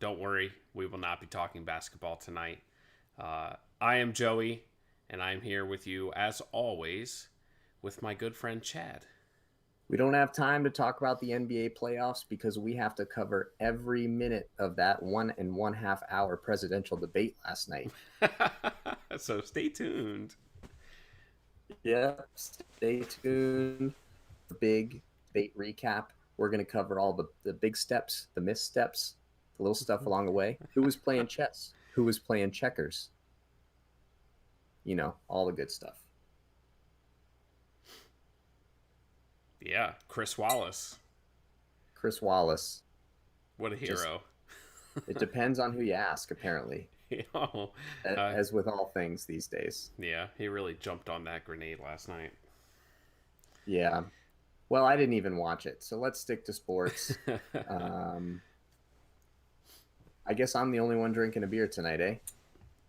don't worry, we will not be talking basketball tonight. I am Joey, and I'm here with you, as always, with my good friend Chad. We don't have time to talk about the NBA playoffs because we have to cover every minute of that 1.5 hour presidential debate last night. So stay tuned. Yep, stay tuned. Big debate recap. We're going to cover all the big steps, the missteps, the little stuff along the way. Who was playing chess? Who was playing checkers? All the good stuff. Yeah, Chris Wallace. Chris Wallace. What a Just, hero. it depends on who you ask, apparently, Oh, as with all things these days. yeah, he really jumped on that grenade last night. Yeah. Well, I didn't even watch it, so let's stick to sports. Um, I guess I'm the only one drinking a beer tonight, eh?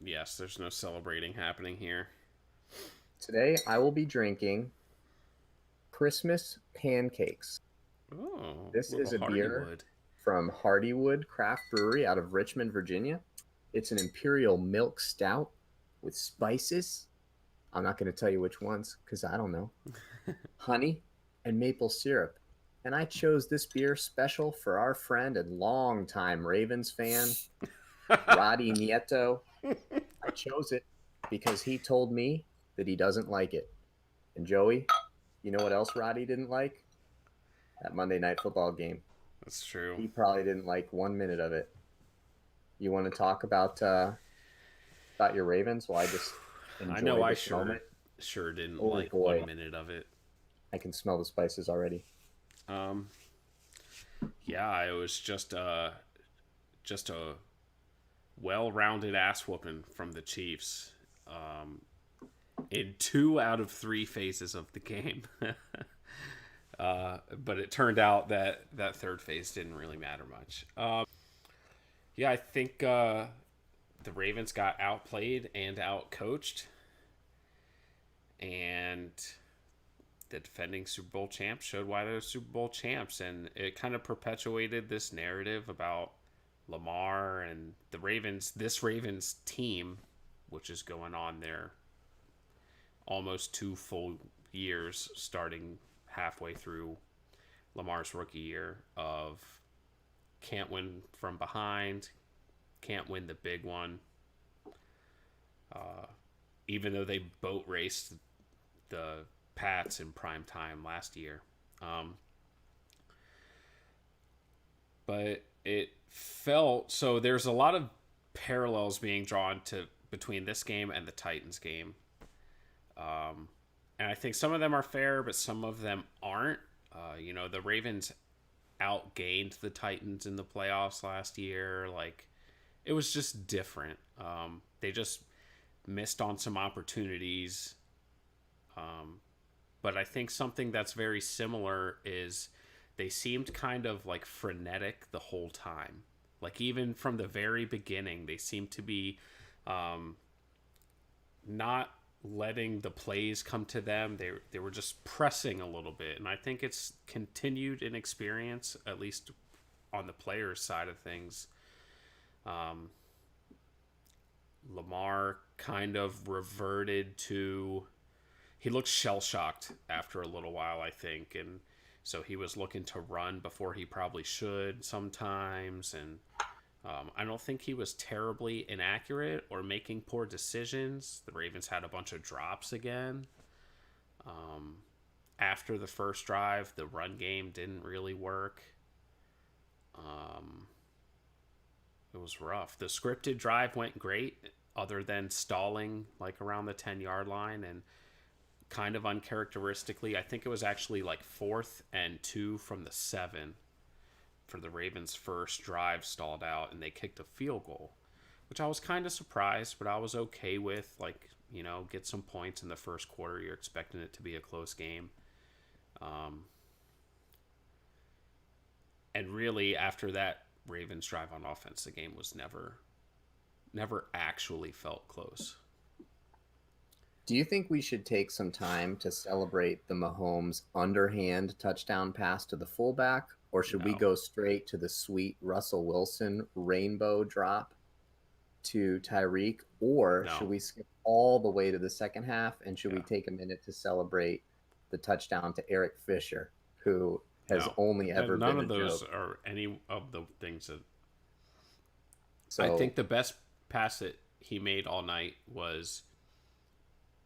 Yes, there's no celebrating happening here. Today I will be drinking Christmas pancakes. Oh, This little is a beer Hardywood. from Hardywood Craft Brewery out of Richmond, Virginia. It's an imperial milk stout with spices. I'm not going to tell you which ones because I don't know. Honey and maple syrup. And I chose this beer special for our friend and longtime Ravens fan, Roddy Nieto. I chose it because he told me that he doesn't like it. And Joey, you know what else Roddy didn't like? That Monday Night Football game. That's true. He probably didn't like 1 minute of it. You want to talk about your Ravens? Well, I just I know enjoy I this moment. sure didn't Oh like boy, 1 minute of it. I can smell the spices already. Um, yeah, it was just a well-rounded ass whooping from the Chiefs. In 2 out of 3 phases of the game. But it turned out that that third phase didn't really matter much. Yeah, I think the Ravens got outplayed and outcoached, and the defending Super Bowl champs showed why they're Super Bowl champs, and it kind of perpetuated this narrative about Lamar and the Ravens. This Ravens team, which is going on there almost 2 full years, starting halfway through Lamar's rookie year, of can't win from behind, can't win the big one. Even though they boat raced the Pats in prime time last year. But it felt so there's a lot of parallels being drawn to between this game and the Titans game. And I think some of them are fair, but some of them aren't. The Ravens outgained the Titans in the playoffs last year. Like, it was just different. They just missed on some opportunities. But I think something that's very similar is they seemed kind of like frenetic the whole time. Like, even from the very beginning, they seemed to be not letting the plays come to them. They were just pressing a little bit, and I think it's continued in experience, at least on the players' side of things. Lamar kind of reverted to he looked shell shocked after a little while, I think, and so he was looking to run before he probably should sometimes, and I don't think he was terribly inaccurate or making poor decisions. The Ravens had a bunch of drops again. After the first drive, the run game didn't really work. It was rough. The scripted drive went great, other than stalling like around the 10-yard line and kind of uncharacteristically. I think it was actually like 4th and 2 from the 7 for the Ravens' first drive stalled out, and they kicked a field goal, which I was kind of surprised, but I was okay with. Like, get some points in the first quarter. You're expecting it to be a close game. And really, after that Ravens drive on offense, the game was never actually felt close. Do you think we should take some time to celebrate the Mahomes underhand touchdown pass to the fullback, or should we No, go straight to the sweet Russell Wilson rainbow drop to Tyreek, or should no, we skip all the way to the second half and should we yeah, take a minute to celebrate the touchdown to Eric Fisher, who has no. only ever None been of a those joke? are any of the things that I think So, the best pass that he made all night was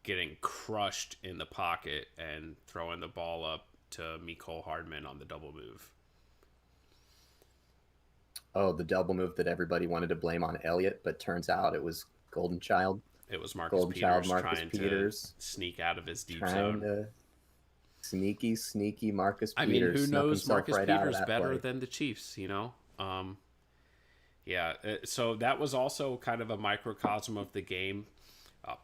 getting crushed in the pocket and throwing the ball up to Mecole Hardman on the double move. oh, the double move that everybody wanted to blame on Elliott, but turns out it was Golden Child. It was Marcus Golden Child Peters Marcus trying to Peters sneak out of his deep trying zone. to sneaky Marcus I mean, Peters who snuck knows himself Marcus right out of Peters that better play. than the Chiefs, you know? Yeah, so that was also kind of a microcosm of the game.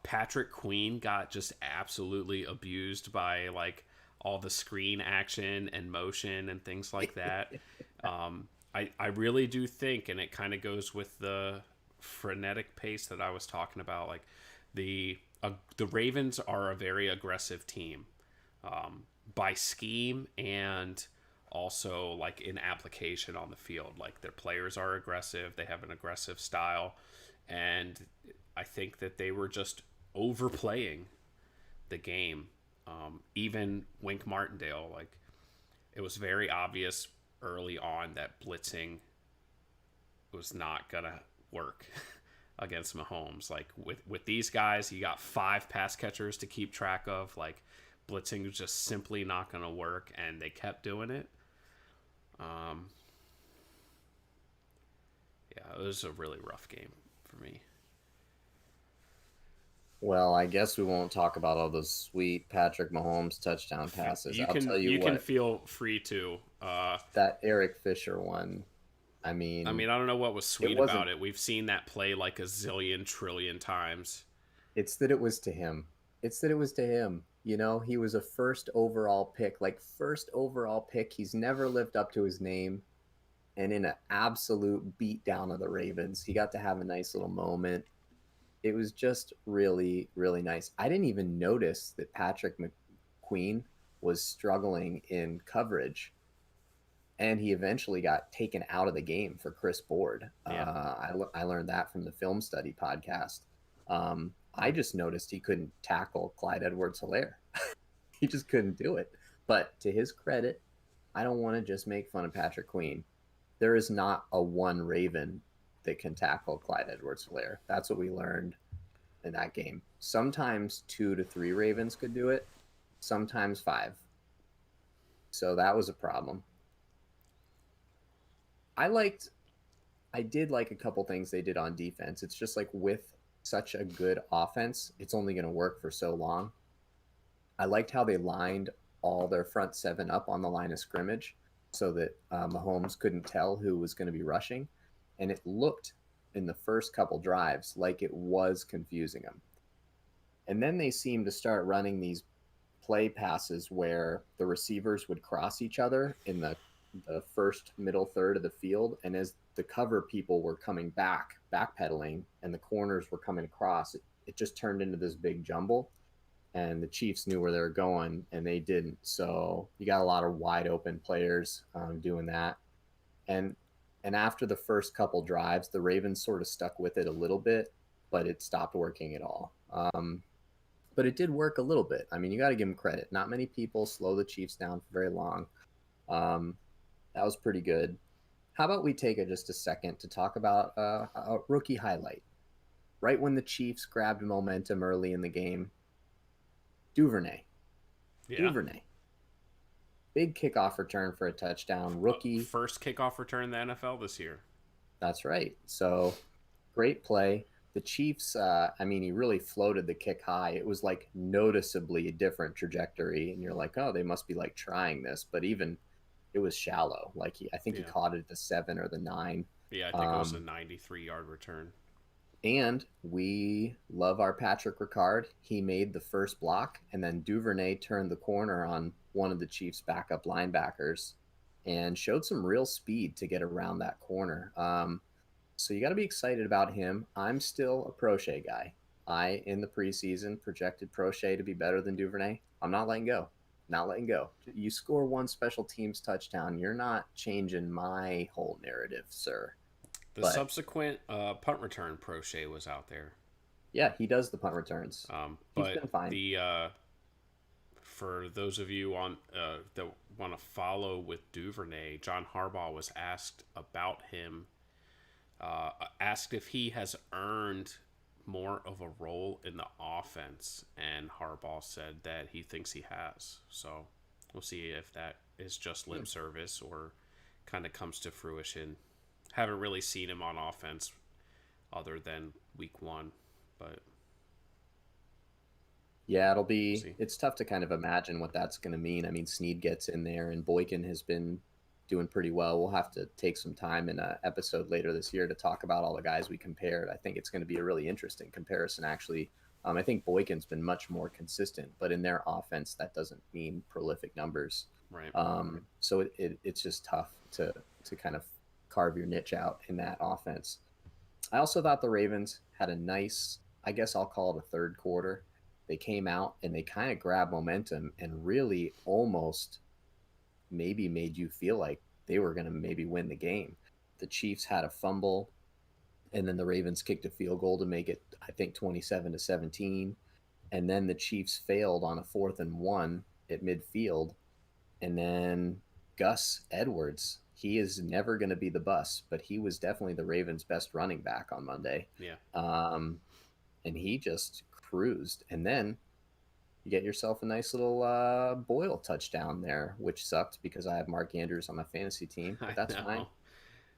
Patrick Queen got just absolutely abused by like all the screen action and motion and things like that. I really do think, and it kind of goes with the frenetic pace that I was talking about. Like the Ravens are a very aggressive team by scheme and also like in application on the field. Like their players are aggressive, they have an aggressive style, and I think that they were just overplaying the game. Even Wink Martindale, like it was very obvious early on that blitzing was not gonna work against Mahomes. Like with these guys, you got five pass catchers to keep track of. Like blitzing was just simply not gonna work, and they kept doing it. Um, yeah, it was a really rough game for me. Well, I guess we won't talk about all those sweet Patrick Mahomes touchdown passes. You I'll can tell you you can what, feel free to. that Eric Fisher one, I I mean, mean, I don't know what was it sweet wasn't, about it. We've seen that play like a zillion trillion times. it's that it was to him. It's that it was to him. You know, he was a first overall pick, like first overall pick. He's never lived up to his name. And in an absolute beatdown of the Ravens, he got to have a nice little moment. It was just really nice. I didn't even notice that Patrick McQueen was struggling in coverage, and he eventually got taken out of the game for Chris Board. Yeah, I learned that from the Film Study podcast. I just noticed he couldn't tackle Clyde Edwards-Helaire. He just couldn't do it. But to his credit, I don't want to just make fun of Patrick Queen. There is not a one Raven that can tackle Clyde Edwards-Helaire. That's what we learned in that game. Sometimes 2 to 3 Ravens could do it, sometimes 5. So that was a problem. I liked I did like a couple things they did on defense. It's just like with such a good offense, it's only going to work for so long. I liked how they lined all their front seven up on the line of scrimmage so that Mahomes couldn't tell who was going to be rushing. And it looked in the first couple drives like it was confusing them. And then they seemed to start running these play passes where the receivers would cross each other in the first middle third of the field. And as the cover people were coming backpedaling, and the corners were coming across, it just turned into this big jumble. And the Chiefs knew where they were going, and they didn't. So you got a lot of wide open players doing that. And and after the first couple drives, the Ravens sort of stuck with it a little bit, but it stopped working at all. But it did work a little bit. I mean, you got to give them credit. Not many people slow the Chiefs down for very long. Um, that was pretty good. How about we take just a second to talk about a rookie highlight? Right when the Chiefs grabbed momentum early in the game, Duvernay. yeah. Duvernay. Big kickoff return for a touchdown. Rookie. First kickoff return in the NFL this year. That's right. So great play. The Chiefs, I mean, he really floated the kick high. It was like noticeably a different trajectory. And you're like, oh, they must be like trying this. But even it was shallow. Like I think he Yeah, caught it at the 7 or the 9. yeah. I think it was a Um, 93-yard return. and we love our Patrick Ricard. He made the first block, and then Duvernay turned the corner on one of the Chiefs' backup linebackers and showed some real speed to get around that corner. So you got to be excited about him. I'm still a Prochet guy. I, in the preseason, projected Prochet to be better than Duvernay. I'm not letting go. Not letting go. You score one special teams touchdown, you're not changing my whole narrative, sir. The But subsequent punt return, Prochet was out there. yeah, he does the punt returns. He's But been fine. the for those of you on that want to follow with Duvernay, John Harbaugh was asked about him, asked if he has earned more of a role in the offense, and Harbaugh said that he thinks he has. So we'll see if that is just lip service or kind of comes to fruition. Haven't really seen him on offense other than week one, but Yeah, we'll see. it's tough to kind of imagine what that's going to mean. I mean, Snead gets in there and Boykin has been doing pretty well. We'll have to take some time in an episode later this year to talk about all the guys we compared. I think it's going to be a really interesting comparison, actually. I think Boykin's been much more consistent, but in their offense, that doesn't mean prolific numbers. Right. So it's just tough to kind of carve your niche out in that offense. I also thought the Ravens had a nice, I guess I'll call it a third quarter. They came out and they kind of grabbed momentum and really almost maybe made you feel like they were going to maybe win the game. The Chiefs had a fumble, and then the Ravens kicked a field goal to make it, I think, 27-17. And then the Chiefs failed on a 4th and 1 at midfield. And then Gus Edwards, he is never going to be the bus, but he was definitely the Ravens' best running back on Monday. Yeah. And he just cruised. And then you get yourself a nice little Boyle touchdown there, which sucked because I have Mark Andrews on my fantasy team, I but that's fine.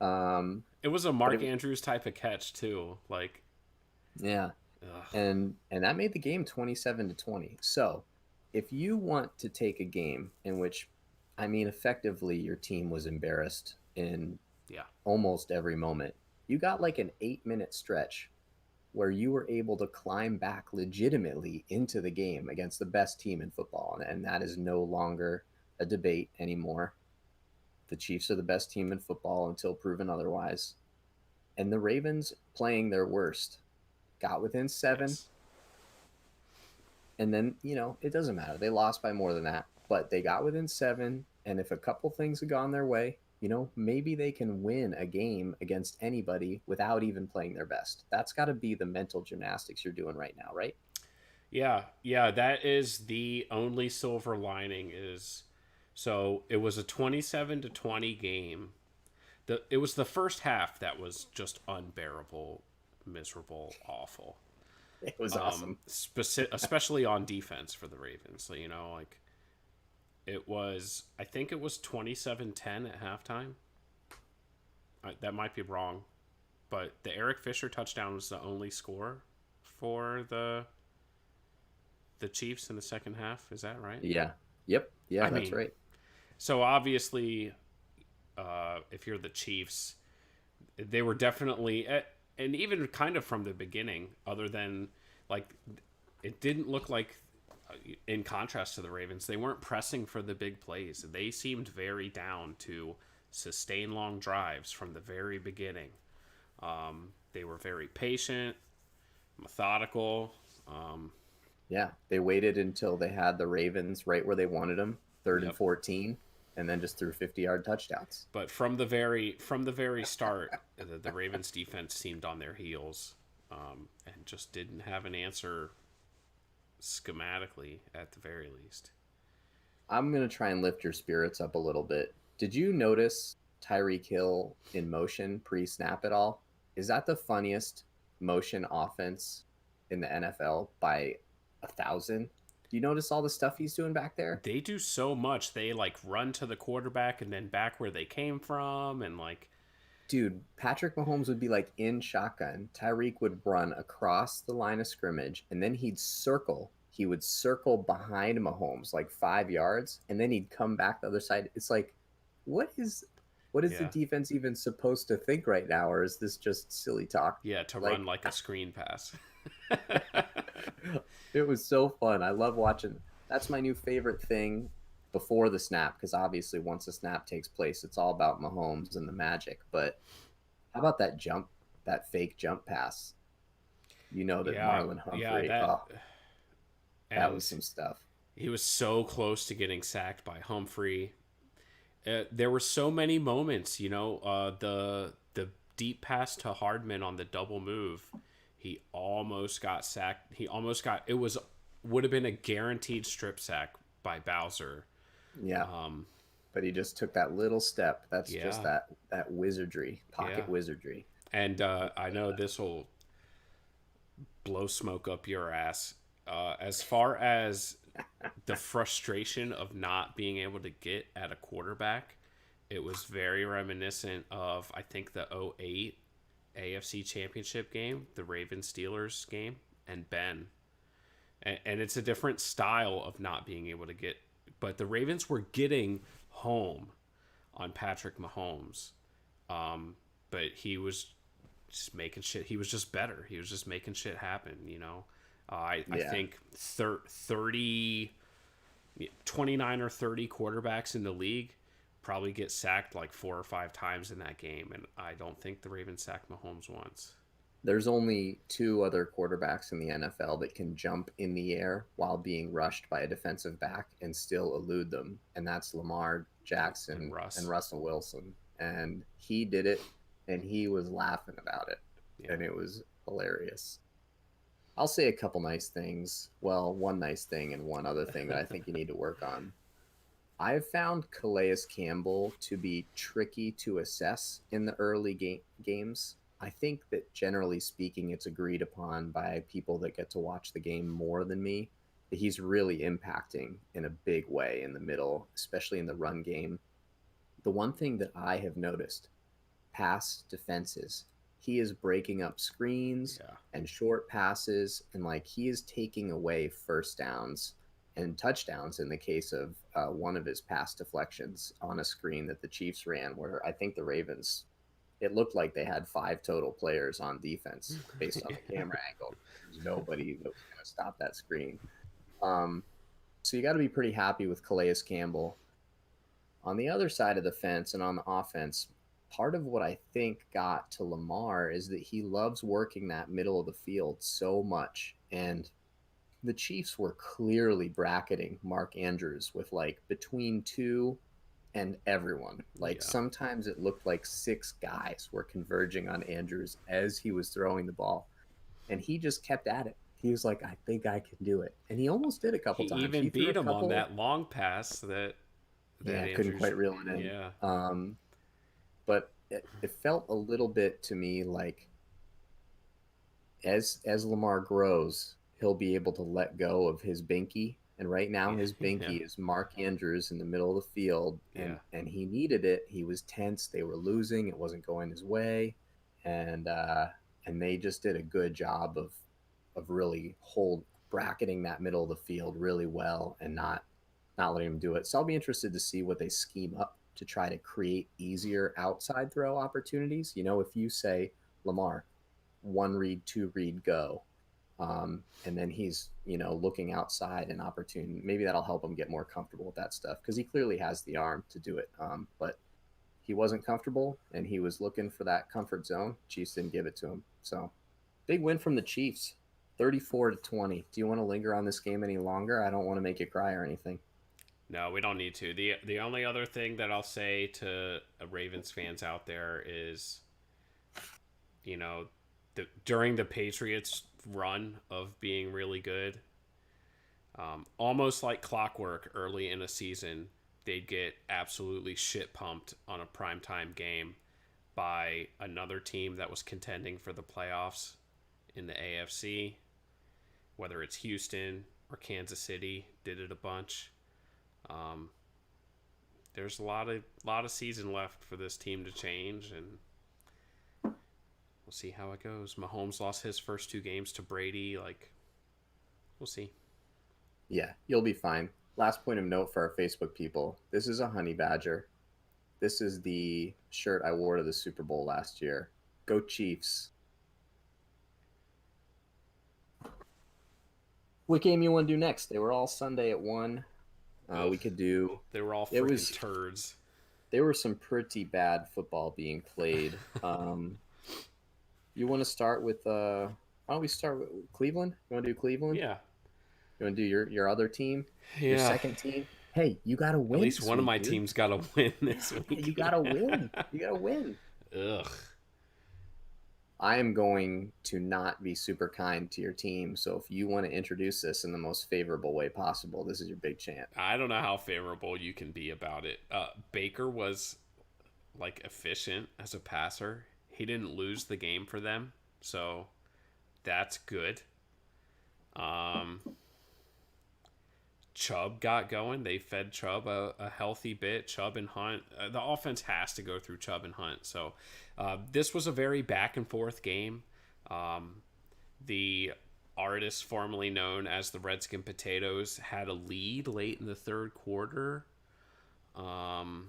know. Um, It was a but Mark it, Andrews type of catch too. Like, yeah, ugh, and that made the game 27-20. So, if you want to take a game in which, I mean, effectively your team was embarrassed in yeah, almost every moment, you got like an 8-minute stretch where you were able to climb back legitimately into the game against the best team in football. And that is no longer a debate anymore. The Chiefs are the best team in football until proven otherwise. And the Ravens, playing their worst, got within 7. yes, And then, it doesn't matter. They lost by more than that, but they got within 7. And if a couple things had gone their way, maybe they can win a game against anybody without even playing their best. That's got to be the mental gymnastics you're doing right now, right? yeah, yeah. That is the only silver lining. Is so it was a 27-20 game. It was the first half that was just unbearable, miserable, awful. It was awesome. Especially on defense for the Ravens. So, like it was, I think it was 27-10 at halftime. That might be wrong, but the Eric Fisher touchdown was the only score for the Chiefs in the second half. Is that right? Yeah. Yep. Yeah, I that's mean, right. so obviously, if you're the Chiefs, they were definitely, and even kind of from the beginning, other than like, it didn't look like, in contrast to the Ravens, they weren't pressing for the big plays. They seemed very down to sustain long drives from the very beginning. They were very patient, methodical. Yeah. They waited until they had the Ravens right where they wanted them, third and Yep. 14, and then just threw 50-yard touchdowns. But from the very start, the Ravens defense seemed on their heels, and just didn't have an answer schematically at the very least. I'm going to try and lift your spirits up a little bit. Did you notice Tyreek Hill in motion pre-snap at all? Is that the funniest motion offense in the NFL by 1,000? Do you notice all the stuff he's doing back there? They do so much. They like run to the quarterback and then back where they came from, and like, Dude, Patrick Mahomes would be like in shotgun. Tyreek would run across the line of scrimmage and then he'd circle. He would circle behind Mahomes like 5 yards and then he'd come back the other side. It's like, what is the yeah, defense even supposed to think right now? Or is this just silly talk? yeah, to run Like, like a screen pass. it was so fun. I love watching. That's my new favorite thing before the snap, because obviously once the snap takes place, it's all about Mahomes and the magic. But how about that jump, that fake jump pass? You know that Yeah, Marlon yeah, Humphrey, oh, that was and some stuff. he was so close to getting sacked by Humphrey. There were so many moments, the deep pass to Hardman on the double move. He almost got sacked. He almost got it was would have been a guaranteed strip sack by Bowser. Yeah, but he just took that little step. That's just Yeah, that wizardry, yeah. pocket wizardry. And I know this will blow smoke up your ass. As far as the frustration of not being able to get at a quarterback, it was very reminiscent of, I think, the '08 AFC Championship game, the Ravens Steelers game, and Ben. And it's a different style of not being able to get, but the Ravens were getting home on Patrick Mahomes. But he was just making shit. He was just better. He was just making shit happen. I Yeah, think 30, 29 or 30 quarterbacks in the league probably get sacked like 4 or 5 times in that game. And I don't think the Ravens sacked Mahomes once. there's only two other quarterbacks in the NFL that can jump in the air while being rushed by a defensive back and still elude them, and that's Lamar And Jackson and Russ. Russell Wilson. And he did it, and he was laughing about it, Yeah. and it was hilarious. I'll say a couple nice things. Well, one nice thing and one other thing that I think you need to work on. I've found Calais Campbell to be tricky to assess in the early games. I think that generally speaking, it's agreed upon by people that get to watch the game more than me that he's really impacting in a big way in the middle, especially in the run game. The one thing that I have noticed pass defenses. He is breaking up screens Yeah. and short passes, and like he is taking away first downs and touchdowns in the case of one of his pass deflections on a screen that the Chiefs ran, where I think the Ravens, it looked like they had five total players on defense based on the camera angle. There's nobody that was going to stop that screen. Um, so you got to be pretty happy with Calais Campbell. On the other side of the fence and on the offense, part of what I think got to Lamar is that he loves working that middle of the field so much. And the Chiefs were clearly bracketing Mark Andrews with like between two and everyone. Like Yeah. sometimes it looked like six guys were converging on Andrews as he was throwing the ball. And he just kept at it. He was like, I think I can do it. And he almost did a He couple times. even He threw a beat him on couple. that long pass that Yeah, couldn't Andrews. quite reel it in. Yeah. But it felt a little bit to me like as Lamar grows, he'll be able to let go of his binky. And right now, his Yeah. binky is Mark Andrews in the middle of the field, Yeah. and he needed it. He was tense. They were losing. It wasn't going his way, and uh, and they just did a good job of really hold bracketing that middle of the field really well and not letting him do it. So I'll be interested to see what they scheme up to try to create easier outside throw opportunities. You know, if you say Lamar, one read, two read, go. And then he's, looking outside and opportune. Maybe that'll help him get more comfortable with that stuff because he clearly has the arm to do it. But he wasn't comfortable and he was looking for that comfort zone. Chiefs didn't give it to him. So big win from the Chiefs, 34-20. Do you want to linger on this game any longer? I don't want to make you cry or anything. No, we don't need to. The only other thing that I'll say to Ravens fans out there is, you know, during the Patriots run of being really good, almost like clockwork early in a season, they'd get absolutely shit pumped on a primetime game by another team that was contending for the playoffs in the AFC, whether it's Houston or Kansas City, did it a bunch. Um, there's a lot of season left for this team to change, and we'll see how it goes. Mahomes lost his first two games to Brady. Like, we'll see. Yeah, you'll be fine. Last point of note for our Facebook people, this is a honey badger. This is the shirt I wore to the Super Bowl last year. Go Chiefs. What game you want to do next? They were all Sunday at 1. Ugh, We could do. they were all It freaking was. turds. There were some pretty bad football being played. You want to start with Why don't we start with Cleveland? You want to do Cleveland? Yeah. You want to do your other team, your Yeah. second team? Hey, you got to At win least this one of week, my dude. teams got to win Yeah, this you week. got to win. You got to win. Ugh. I am going to not be super kind to your team. So if you want to introduce this in the most favorable way possible, this is your big chance. I don't know how favorable you can be about it. Baker was like efficient as a passer. He didn't lose the game for them, so that's good. Um, Chubb got going. They fed Chubb a healthy bit. Chubb and Hunt. The offense has to go through Chubb and Hunt. So this was a very back and forth game. Um, the artist formerly known as the Redskin Potatoes had a lead late in the third quarter. Um,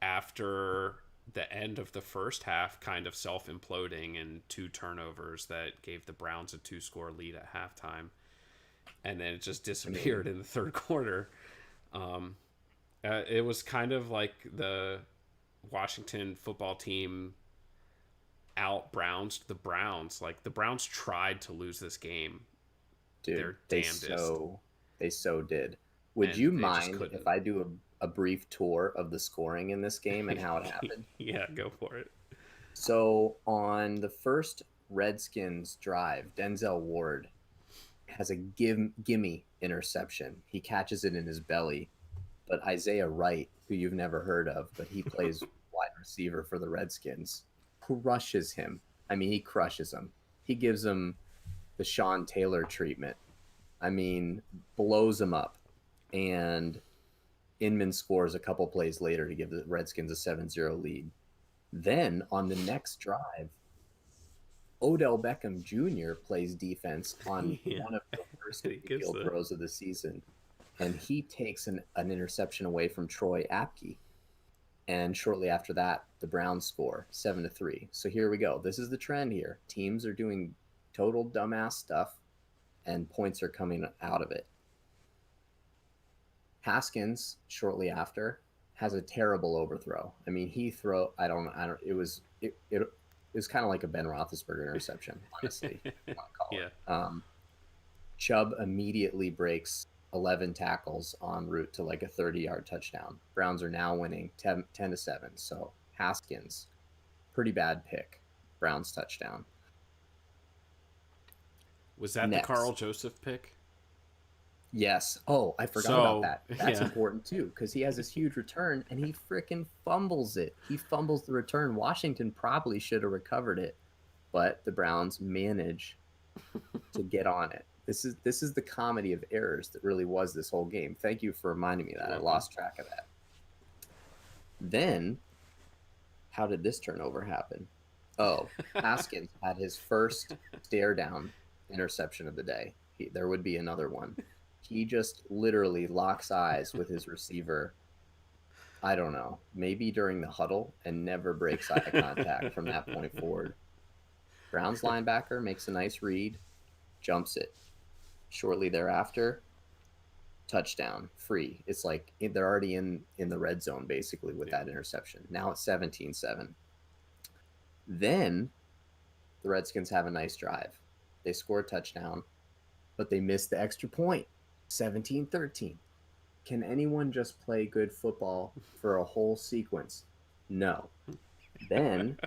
After the end of the first half kind of self imploding and two turnovers that gave the Browns a two-score lead at halftime. And then it just I mean, disappeared in the third quarter. Um, it was kind of like the Washington football team out Browns the Browns. Like the Browns tried to lose this game dude, their damnedest, they so did. Would and you they just mind if couldn't. I do a brief tour of the scoring in this game and how it happened? Yeah, go for it. So on the first Redskins drive, Denzel Ward has a gimme interception. He catches it in his belly, but Isaiah Wright, who you've never heard of, but he plays wide receiver for the Redskins, crushes him. I mean, he crushes him. He gives him the Sean Taylor treatment. I mean, blows him up. And Inman scores a couple plays later to give the Redskins a 7-0 lead. Then on the next drive, Odell Beckham Jr. plays defense on Yeah, one of the worst he gives field the throws of the season. And he takes an interception away from Troy Apke. And shortly after that, the Browns score 7-3. So here we go. This is the trend here. Teams are doing total dumbass stuff, and points are coming out of it. Haskins shortly after has a terrible overthrow. I mean, I don't. It was kind of like a Ben Roethlisberger interception, honestly. If you want to call yeah. it. Chubb immediately breaks 11 tackles en route to like a 30-yard touchdown. Browns are now winning 10-7. So Haskins, pretty bad pick. Browns touchdown. Was that the Carl Next, Joseph pick? yes. Oh, I forgot about So that. That's yeah, important too because he has this huge return and he freaking fumbles it. He fumbles the return. Washington probably should have recovered it, but the Browns manage to get on it. This is the comedy of errors that really was this whole game. Thank you for reminding me of you're that. I welcome. lost track of that. Then, how did this turnover happen? Oh, Haskins had his first stare down interception of the day. There would be another one. He just literally locks eyes with his receiver. I don't know, maybe during the huddle and never breaks eye contact from that point forward. Browns linebacker makes a nice read, jumps it. Shortly thereafter, touchdown, free. It's like they're already in the red zone basically with Yeah. that interception. Now it's 17-7. Then the Redskins have a nice drive. They score a touchdown, but they miss the extra point. 17-13. Can anyone just play good football for a whole sequence? No. Then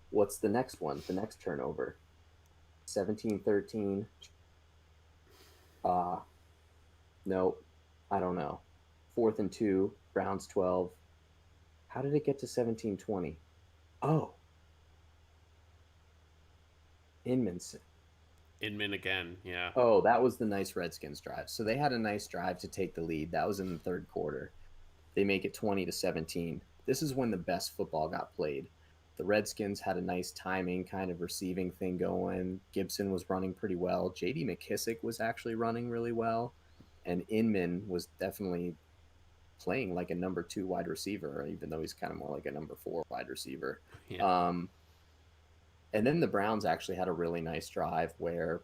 what's the next one? The next turnover. 17-13. Nope. I don't know. 4th and 2, Browns 12. How did it get to 17-20? Oh, Inman. Inman again. Yeah. Oh, that was the nice Redskins drive. So they had a nice drive to take the lead. That was in the third quarter. They make it 20-17. This is when the best football got played. The Redskins had a nice timing kind of receiving thing going. Gibson was running pretty well. JD McKissick was actually running really well. And Inman was definitely playing like a number 2 wide receiver, even though he's kind of more like a number 4 wide receiver. Yeah. Um, and then the Browns actually had a really nice drive where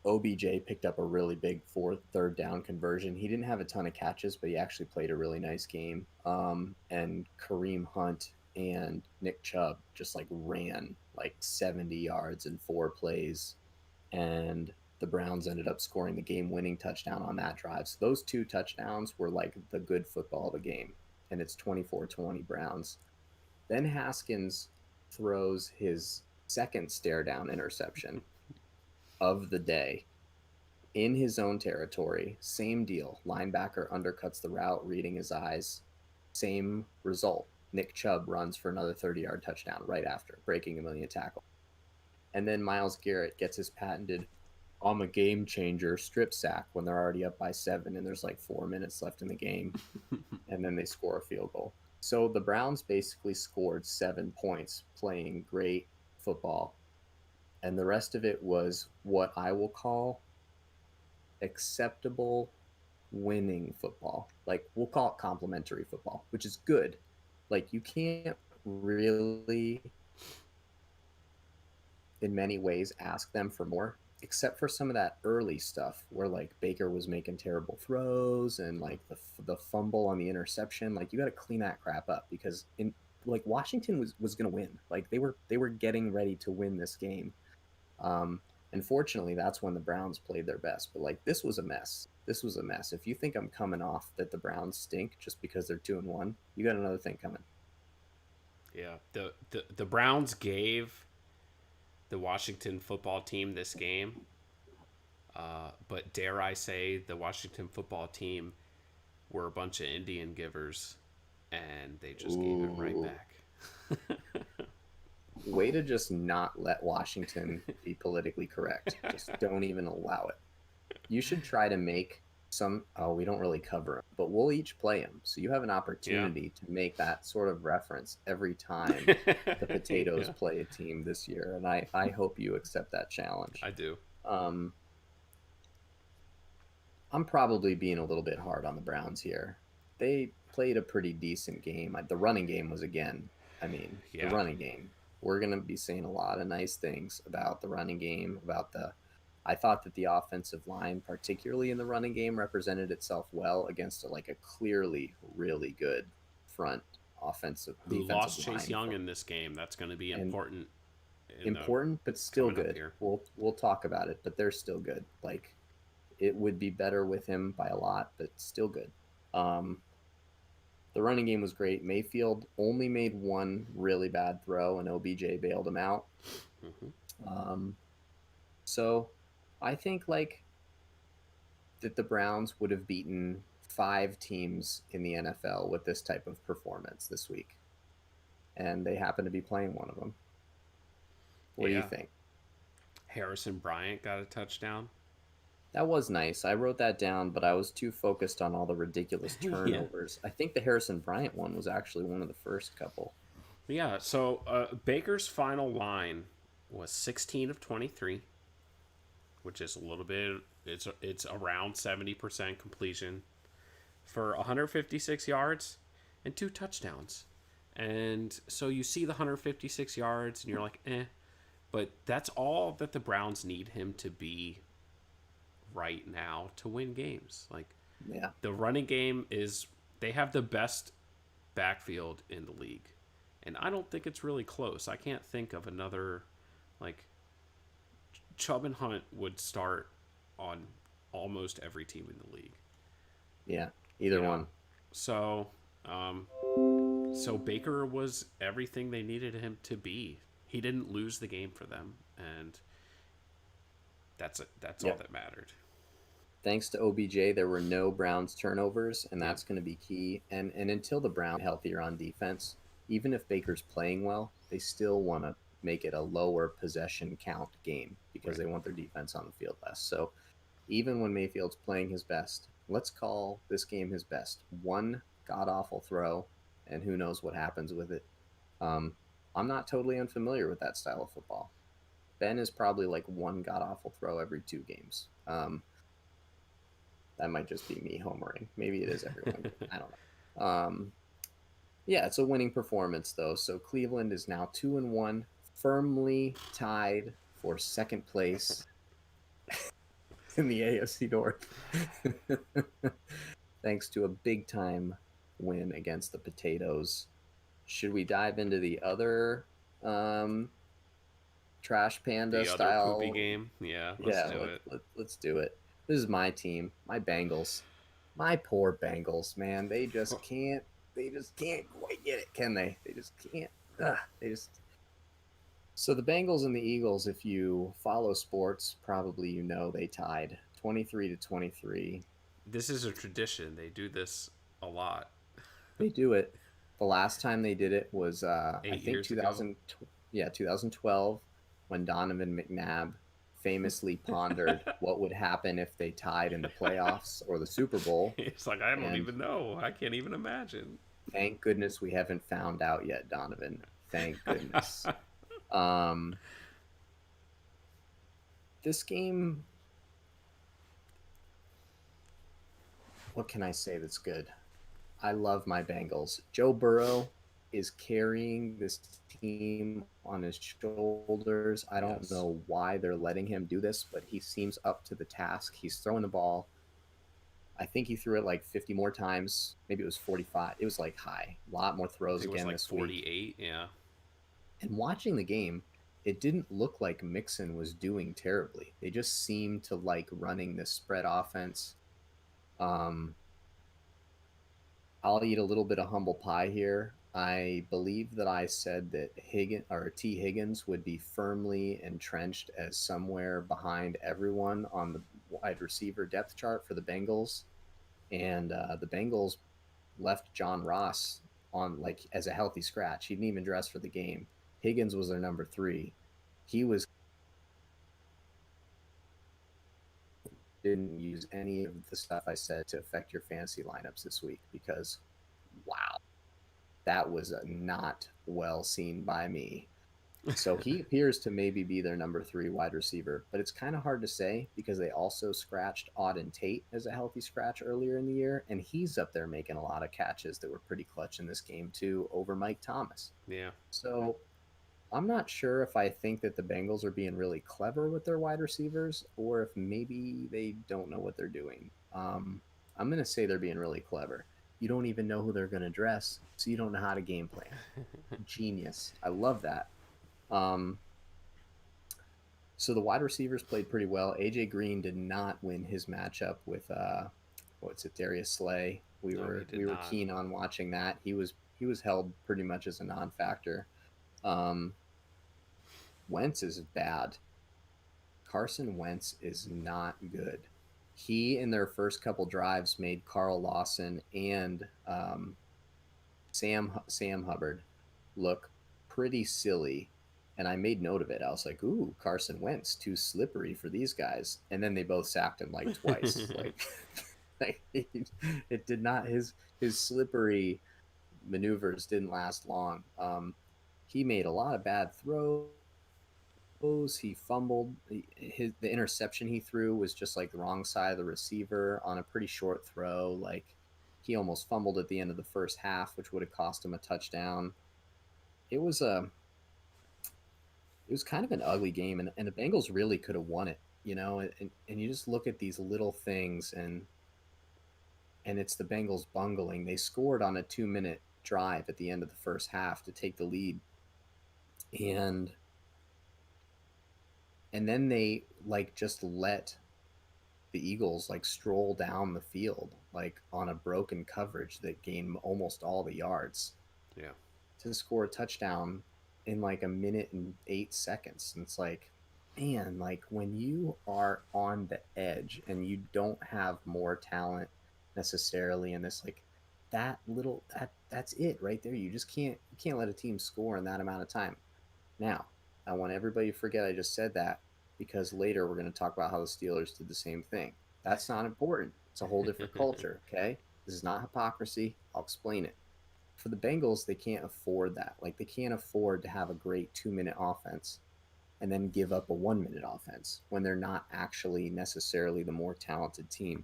OBJ picked up a really big third down conversion. He didn't have a ton of catches, but he actually played a really nice game. And Kareem Hunt and Nick Chubb just like ran like 70 yards in 4 plays, and the Browns ended up scoring the game-winning touchdown on that drive. So those two touchdowns were like the good football of the game, and it's 24-20 Browns. Then Haskins throws his second stare down interception of the day in his own territory. Same deal. Linebacker undercuts the route, reading his eyes. Same result. Nick Chubb runs for another 30-yard touchdown right after, breaking a million tackles. And then Myles Garrett gets his patented I'm a game changer strip sack when they're already up by 7 and there's like 4 minutes left in the game. And then they score a field goal. So the Browns basically scored 7 points playing great football. And the rest of it was what I will call acceptable winning football. Like we'll call it complimentary football, which is good. Like you can't really in many ways ask them for more, except for some of that early stuff where like Baker was making terrible throws and like the fumble on the interception. Like you got to clean that crap up because in like Washington was going to win. Like they were getting ready to win this game. Um, Unfortunately, that's when the Browns played their best. But like this was a mess. This was a mess. If you think I'm coming off that the Browns stink just because they're 2-1, you got another thing coming. Yeah, the Browns gave the Washington football team this game, but dare I say, the Washington football team were a bunch of Indian givers, and they just gave it right Ooh, back. way to just not let Washington be politically correct. Just don't even allow it. You should try to make some. Oh, we don't really cover them, but we'll each play them. So you have an Yeah. opportunity to make that sort of reference every time the Potatoes Yeah, play a team this year. And I hope you accept that challenge. I do. Um, I'm probably being a little bit hard on the Browns here. They played a pretty decent game. The running game was again, I mean, the Yeah. running game. We're going to be saying a lot of nice things about the running game, about the I thought that the offensive line, particularly in the running game, represented itself well against like a clearly really good front offensive Who defensive lost Chase line Young from in this game? That's going to be and important in the important but still coming up good. here. We'll talk about it, but they're still good. Like it would be better with him by a lot, but still good. Um, the running game was great. Mayfield only made one really bad throw, and OBJ bailed him out. Hmm. Um, so I think like that the Browns would have beaten 5 teams in the NFL with this type of performance this week, and they happen to be playing one of them. What do you Yeah. think? Harrison Bryant got a touchdown. That was nice. I wrote that down, but I was too focused on all the ridiculous Yeah. turnovers. I think the Harrison Bryant one was actually one of the first couple. Yeah. So Baker's final line was 16 of 23, which is a little bit. It's around 70% completion for 156 yards and 2 touchdowns. And so you see the 156 yards and you're like, eh. But that's all that the Browns need him to be right now to win games. Like Yeah. the running game is, they have the best backfield in the league. And I don't think it's really close. I can't think of another, like, Chubb and Hunt would start on almost every team in the league, Yeah. you Either know? one. So, um, so Baker was everything they needed him to be. He didn't lose the game for them, and that's it. That's all Yep. that mattered. Thanks to OBJ, there were no Browns turnovers, and Yep. that's going to be key. And until the Browns healthier on defense, even if Baker's playing well, they still want to make it a lower possession count game because Right. they want their defense on the field less. So even when Mayfield's playing his best, let's call this game his best. One god awful throw, and who knows what happens with it. Um, I'm not totally unfamiliar with that style of football. Ben is probably like one god awful throw every 2 games. That might just be me homering. Maybe it is every 1 game. I don't know. Yeah, it's a winning performance though. So Cleveland is now 2-1, firmly tied for second place in the AFC North, thanks to a big time win against the Potatoes. should we dive into the other um, trash panda The other poopy style? game. Yeah, let's Yeah, do it. let's do it. This is my team, my Bengals, my poor Bengals, man. They just can't quite get it, can they? They just can't. They just. So the Bengals and the Eagles, if you follow sports, probably you know they tied 23-23. This is a tradition. They do this a lot. They do it. The last time they did it was I Eight think years ago. 2000, yeah, 2012, when Donovan McNabb famously pondered what would happen if they tied in the playoffs or the Super Bowl. It's like I don't And even know. I can't even imagine. thank goodness we haven't found out yet, Donovan. Thank goodness. Um, this game, what can I say that's good? I love my Bengals. Joe Burrow is carrying this team on his shoulders. I don't Yes. know why they're letting him do this, but he seems up to the task. He's throwing the ball. I think he threw it like 50 more times. Maybe it was 45. It was like high. A lot more I throws think it was again like this week. 48. Yeah. And watching the game, it didn't look like Mixon was doing terribly. They just seemed to like running this spread offense. Um, I'll eat a little bit of humble pie here. I believe that I said that Higgins would be firmly entrenched as somewhere behind everyone on the wide receiver depth chart for the Bengals, and the Bengals left John Ross on like as a healthy scratch. He didn't even dress for the game. Higgins was their number three. He was didn't use any of the stuff I said to affect your fantasy lineups this week because wow, that was not well seen by me. So he appears to maybe be their number three wide receiver, but it's kind of hard to say because they also scratched Auden Tate as a healthy scratch earlier in the year, and he's up there making a lot of catches that were pretty clutch in this game too over Mike Thomas. Yeah. So I'm not sure if I think that the Bengals are being really clever with their wide receivers or if maybe they don't know what they're doing. I'm going to say they're being really clever. You don't even know who they're going to dress, so you don't know how to game plan. Genius. I love that. Um, so the wide receivers played pretty well. AJ Green did not win his matchup with what's it, Darius Slay. We No, he were did we were not. keen on watching that. He was held pretty much as a non-factor. Um, Wentz is bad. Carson Wentz is not good. He, in their first couple drives, made Carl Lawson and Sam Hubbard look pretty silly. And I made note of it. I was like, ooh, Carson Wentz, too slippery for these guys. And then they both sacked him like twice. Like it did not, his slippery maneuvers didn't last long. He made a lot of bad throws. He fumbled. The interception he threw was just like the wrong side of the receiver on a pretty short throw. Like he almost fumbled at the end of the first half, which would have cost him a touchdown. It was a it was kind of an ugly game, and the Bengals really could have won it. And you just look at these little things, and it's the Bengals bungling. They scored on a 2-minute drive at the end of the first half to take the lead, and then they like just let the Eagles like stroll down the field like on a broken coverage that gained almost all the yards Yeah. to score a touchdown in like a minute and 8 seconds. And it's like, man, like when you are on the edge and you don't have more talent necessarily in this, like that's it right there. You can't let a team score in that amount of time. Now, I want everybody to forget I just said that because later we're going to talk about how the Steelers did the same thing. That's not important. It's a whole different culture, okay? This is not hypocrisy. I'll explain it. For the Bengals, they can't afford that. Like, they can't afford to have a great 2-minute offense and then give up a 1-minute offense when they're not actually necessarily the more talented team.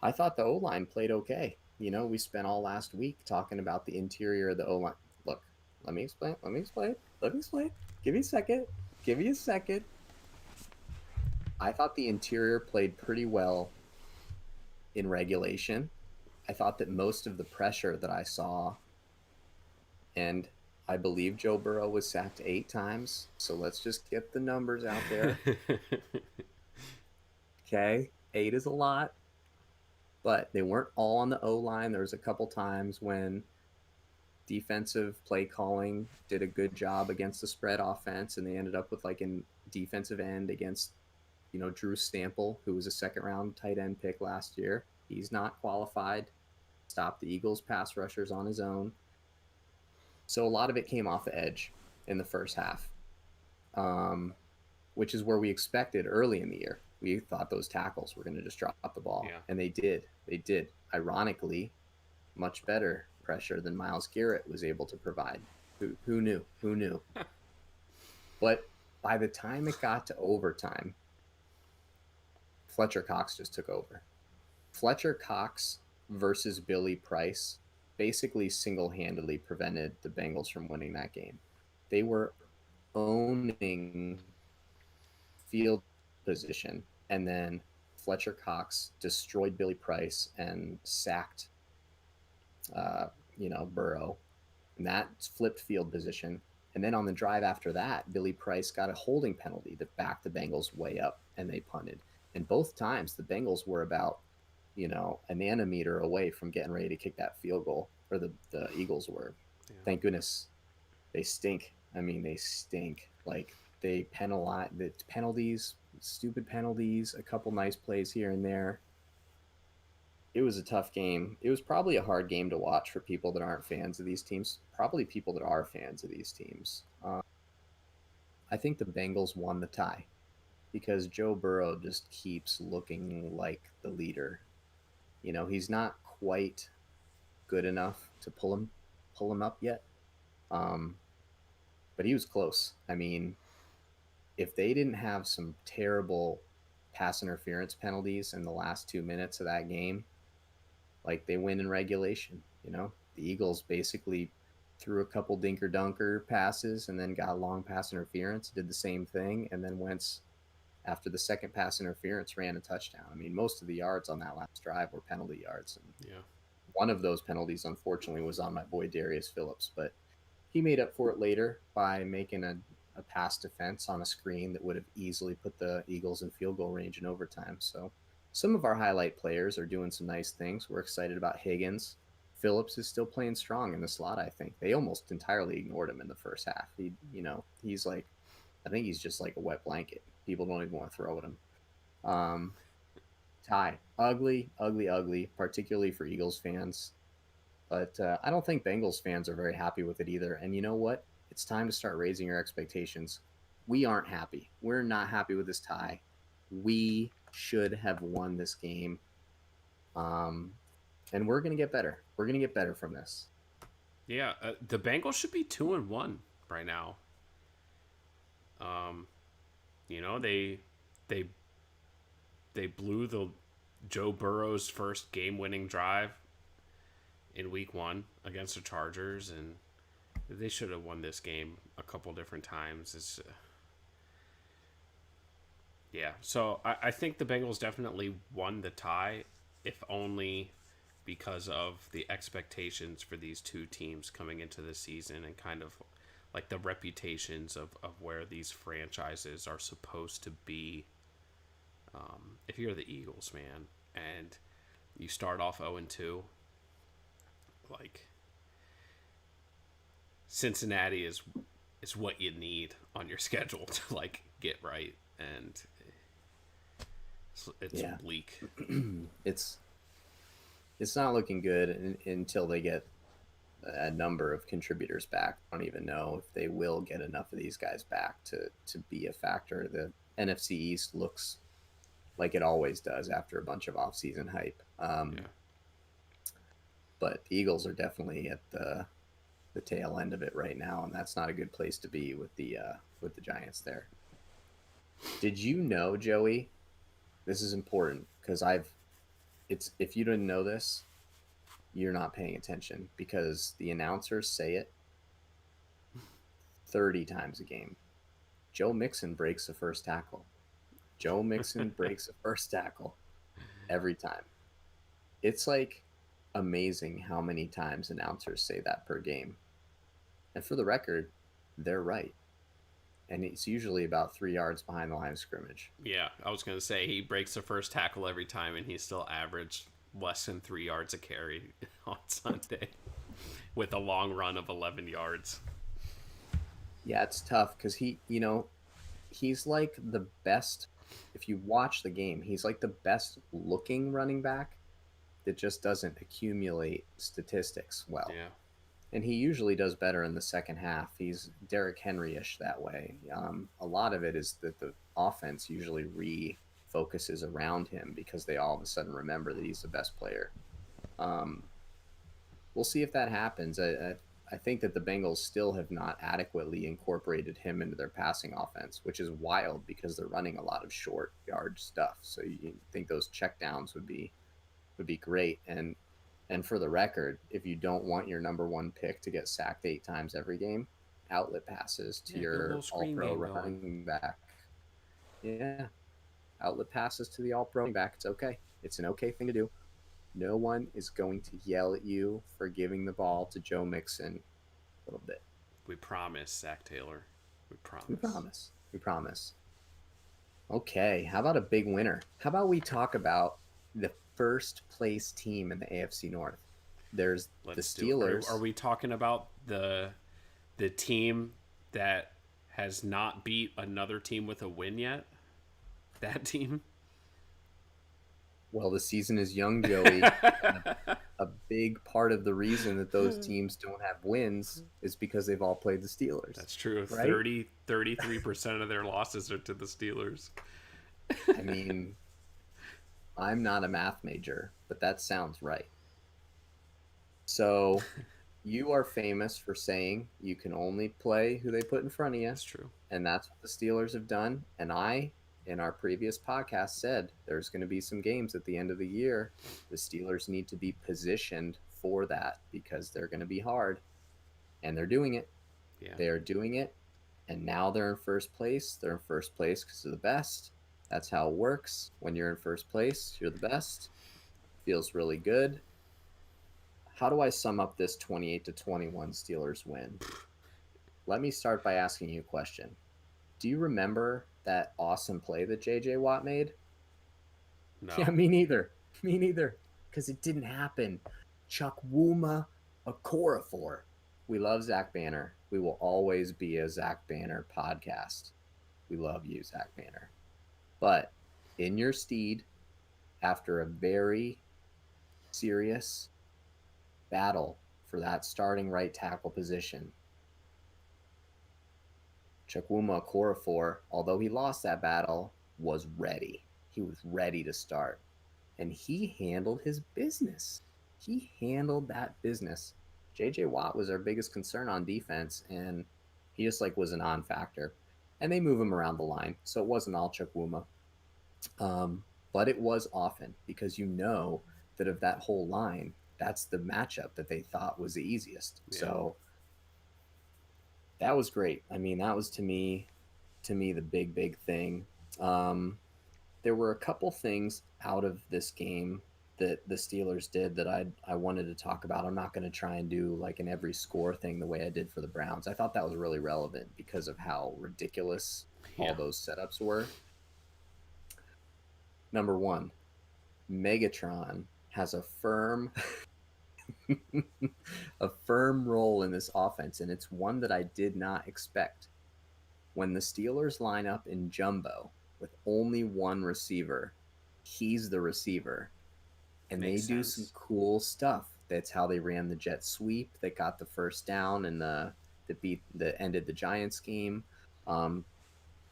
I thought the O line played okay. We spent all last week talking about the interior of the O line. Look, let me explain. Let me explain. Let me explain. Give me a second. Give me a second. I thought the interior played pretty well in regulation. I thought that most of the pressure that I saw And I believe Joe Burrow was sacked 8 times. So let's just get the numbers out there. Okay. 8 is a lot, but they weren't all on the O line. There was a couple times when defensive play calling did a good job against the spread offense, and they ended up with like an defensive end against, Drew Stample, who was a second round tight end pick last year. He's not qualified. Stopped the Eagles pass rushers on his own. So a lot of it came off the edge in the first half, um, which is where we expected early in the year. We thought those tackles were going to just drop the ball, Yeah. and they did. They did. Ironically, much better pressure than Myles Garrett was able to provide. Who knew? Who knew? But by the time it got to overtime, Fletcher Cox just took over. Fletcher Cox versus Billy Price basically single handedly prevented the Bengals from winning that game. They were owning field position, and then Fletcher Cox destroyed Billy Price and sacked, Burrow, and that flipped field position. And then on the drive after that, Billy Price got a holding penalty that backed the Bengals way up, and they punted. And both times, the Bengals were about, a nanometer away from getting ready to kick that field goal, or the Eagles were. Yeah. Thank goodness they stink. I mean, they stink. Like, they penalize the penalties, stupid penalties, a couple nice plays here and there. It was a tough game. It was probably a hard game to watch for people that aren't fans of these teams. Probably people that are fans of these teams. I think the Bengals won the tie because Joe Burrow just keeps looking like the leader. He's not quite good enough to pull him up yet. Um, but he was close. I mean, if they didn't have some terrible pass interference penalties in the last 2 minutes of that game, like, they win in regulation. The Eagles basically threw a couple dinker dunker passes and then got a long pass interference, did the same thing, and then Wentz, after the second pass interference, ran a touchdown. I mean, most of the yards on that last drive were penalty yards, and Yeah. one of those penalties, unfortunately, was on my boy Darius Phillips, but he made up for it later by making a pass defense on a screen that would have easily put the Eagles in field goal range in overtime. So some of our highlight players are doing some nice things. We're excited about Higgins. Phillips is still playing strong in the slot, I think. They almost entirely ignored him in the first half. He's like, I think he's just like a wet blanket. People don't even want to throw at him. Um, Tie. Ugly, ugly, ugly, particularly for Eagles fans. But I don't think Bengals fans are very happy with it either. And you know what? It's time to start raising your expectations. We aren't happy. We're not happy with this tie. We should have won this game. Um, and we're going to get better. We're going to get better from this. Yeah. The Bengals should be 2-1 right now. Um, they they blew the Joe Burrow's first game-winning drive in Week 1 against the Chargers, and they should have won this game a couple different times. Yeah, so I think the Bengals definitely won the tie, if only because of the expectations for these two teams coming into the season and kind of like the reputations of where these franchises are supposed to be. If you're the Eagles, man, and you start off 0-2, like Cincinnati is what you need on your schedule to like get right, and it's Yeah. bleak. it's it's not looking good until they get a number of contributors back. I don't even know if they will get enough of these guys back to be a factor. The NFC East looks like it always does after a bunch of offseason hype. Yeah. But the Eagles are definitely at the tail end of it right now, and that's not a good place to be with the Giants there. Did you know, Joey? This is important because it's if you didn't know this, you're not paying attention because the announcers say it 30 times a game. Joe Mixon breaks the first tackle. Joe Mixon breaks the first tackle every time. It's like amazing how many times announcers say that per game. And for the record, they're right. And it's usually about 3 yards behind the line of scrimmage. Yeah, I was gonna say he breaks the first tackle every time, and he still averaged less than 3 yards a carry on Sunday with a long run of 11 yards. Yeah, it's tough because he's like the best. If you watch the game, he's like the best looking running back that just doesn't accumulate statistics well. Yeah, And he usually does better in the second half. He's Derrick Henry-ish that way. A lot of it is that the offense usually refocuses around him because they all of a sudden remember that he's the best player. Um, we'll see if that happens. I think that the Bengals still have not adequately incorporated him into their passing offense, which is wild because they're running a lot of short yard stuff. So you think those checkdowns would be great. And for the record, if you don't want your number one pick to get sacked 8 times every game, outlet passes to yeah, get a little your all screen pro game going. running back. Yeah. Outlet passes to the all pro running back. It's okay. It's an okay thing to do. No one is going to yell at you for giving the ball to Joe Mixon a little bit. We promise, Zach Taylor. We We promise. promise. We promise. Okay. How about a big winner? How about we talk about the first place team in the AFC North? There's the Let's do it. Are Steelers. we talking about the team that has not beat another team with a win yet? That team? Well, the season is young, Joey. And a big part of the reason that those teams don't have wins is because they've all played the Steelers, That's true. right? 33% of their losses are to the Steelers. I mean, I'm not a math major, but that sounds right. So you are famous for saying you can only play who they put in front of you, That's true. and that's what the Steelers have done. And I, in our previous podcast, said there's going to be some games at the end of the year. The Steelers need to be positioned for that because they're going to be hard, and they're doing it. Yeah. They are doing it, and now they're in first place. They're in first place because they're the best. That's how it works. When you're in first place, you're the best. Feels really good. How do I sum up this 28-21 Steelers win? Let me start by asking you a question. Do you remember that awesome play that JJ Watt made? Yeah, No. me neither. Me neither. Because it didn't happen. Chukwuma Okorafor. We love Zach Banner. We will always be a Zach Banner podcast. We love you, Zach Banner. But in your steed, after a very serious battle for that starting right tackle position, Chukwuma Okorafor, although he lost that battle, was ready. He was ready to start. And he handled his business. He handled that business. JJ Watt was our biggest concern on defense, and he just like was a non-factor. And they move him around the line, so it wasn't all Chukwuma. But it was often because you know that of that whole line, that's the matchup that they thought was the easiest. Yeah. So that was great. I mean, that was to me the big thing. Um, there were a couple things out of this game that the Steelers did that I wanted to talk about. I'm not going to try and do like an every score thing the way I did for the Browns. I thought that was really relevant because of how ridiculous Yeah. all those setups were. Number one, Megatron has a firm a firm role in this offense, and it's one that I did not expect. When the Steelers line up in jumbo with only one receiver, he's the receiver. And they Makes do some sense. cool stuff. That's how they ran the jet sweep that got the first down and the that beat that ended the Giants game. Um,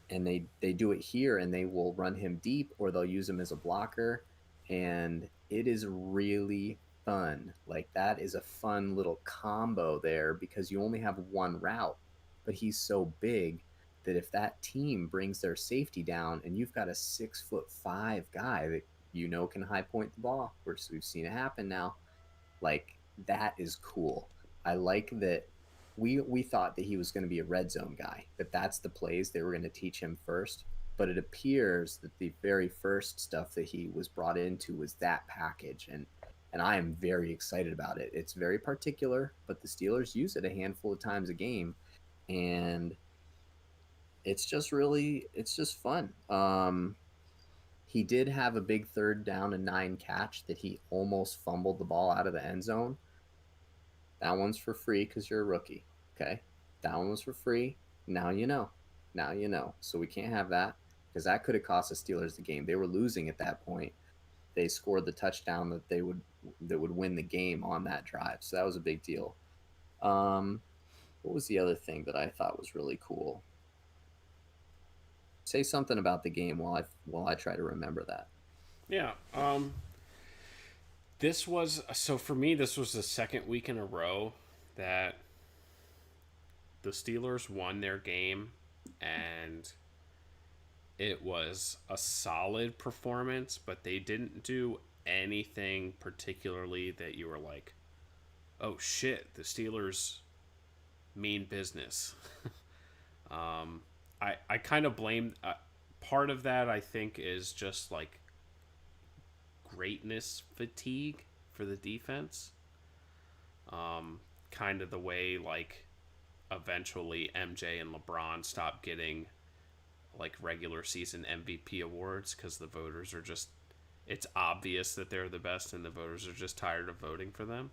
and they do it here, and they will run him deep or they'll use him as a blocker, and it is really fun. Like that is a fun little combo there because you only have one route, but he's so big that if that team brings their safety down and you've got a 6'5" guy that can high point the ball, we've seen it happen now, like that is cool. I like that we thought that he was going to be a red zone guy, that that's the plays they were going to teach him first. But it appears that the very first stuff that he was brought into was that package, and and I am very excited about it. It's very particular, but the Steelers use it a handful of times a game, and it's just fun. He did have a big 3rd down and 9 catch that he almost fumbled the ball out of the end zone. That one's for free because you're a rookie. Okay. That one was for free. Now you know. Now you know. So we can't have that because that could have cost the Steelers the game. They were losing at that point. They scored the touchdown that would win the game on that drive. So that was a big deal. What was the other thing that I thought was really cool? Say something about the game while I try to remember that. Yeah. This was so for me. This was the second week in a row that the Steelers won their game, and it was a solid performance. But they didn't do anything particularly that you were like, "Oh shit, the Steelers mean business." I kind of blame part of that. I think is just like greatness fatigue for the defense. Kind of the way like eventually MJ and LeBron stop getting like regular season MVP awards because the voters are just it's obvious that they're the best and the voters are just tired of voting for them.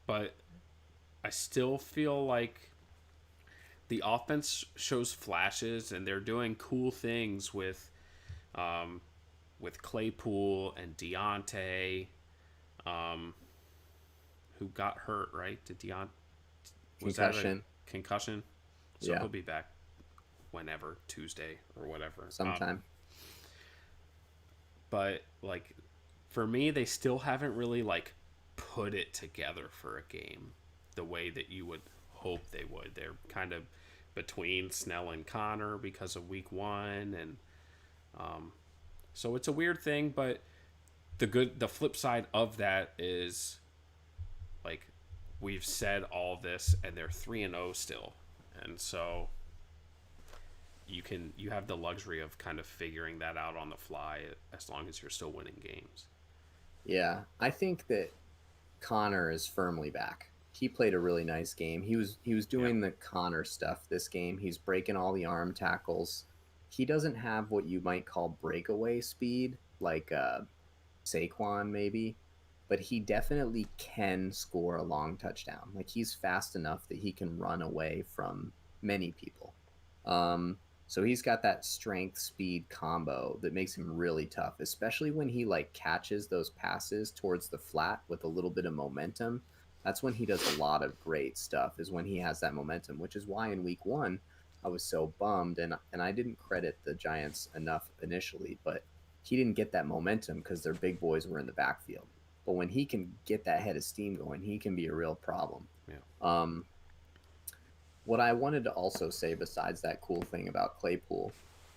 But I still feel like the offense shows flashes and they're doing cool things with Claypool and Deontay, um, who got hurt, right? Did Deontay was that a Concussion. concussion? So Yeah. he'll be back whenever Tuesday or whatever. Sometime. But like for me, they still haven't really like put it together for a game the way that you would hope they would. They're kind of between Snell and Connor because of week one, and so it's a weird thing. But the flip side of that is like we've said all this, and they're 3-0 still, and so you have the luxury of kind of figuring that out on the fly as long as you're still winning games. Yeah. I think that Connor is firmly back. He played a really nice game. He was Yeah, doing the Connor stuff this game. He's breaking all the arm tackles. He doesn't have what you might call breakaway speed, like Saquon maybe, but he definitely can score a long touchdown. Like he's fast enough that he can run away from many people. Um, so he's got that strength speed combo that makes him really tough, especially when he like catches those passes towards the flat with a little bit of momentum. That's when he does a lot of great stuff. Is when he has that momentum, which is why in week 1 I was so bummed and I didn't credit the Giants enough initially, but he didn't get that momentum because their big boys were in the backfield. But when he can get that head of steam going, he can be a real problem. yeah, Um, what I wanted to also say, besides that cool thing about Claypool,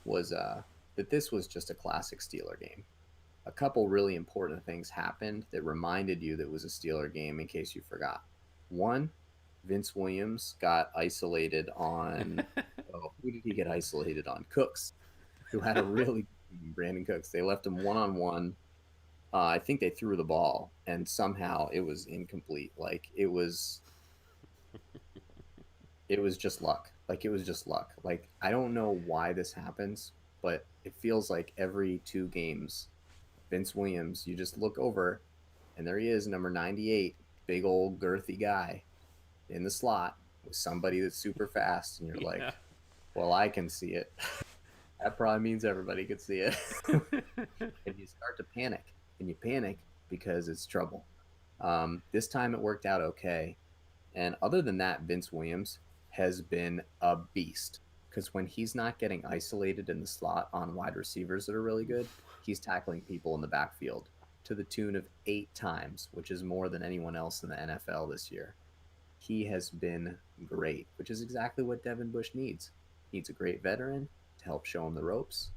was that this was just a classic Steeler game. A couple really important things happened that reminded you that it was a Steeler game in case you forgot. One, Vince Williams got isolated on. Oh, who did he get isolated on? Cooks, who had a really Brandon Cooks. They left him one on one. I think they threw the ball, and somehow it was incomplete. Like it was just luck. Like it was just luck. Like I don't know why this happens, but it feels like every 2 games, Vince Williams, you just look over, and there he is, number 98, big old girthy guy in the slot with somebody that's super fast, and you're yeah. like, well, I can see it. That probably means everybody could see it. And you start to panic, and you panic because it's trouble. This time it worked out okay. And other than that, Vince Williams has been a beast because when he's not getting isolated in the slot on wide receivers that are really good, he's tackling people in the backfield to the tune of 8 times, which is more than anyone else in the NFL this year. He has been great, which is exactly what Devin Bush needs. He needs a great veteran to help show him the ropes.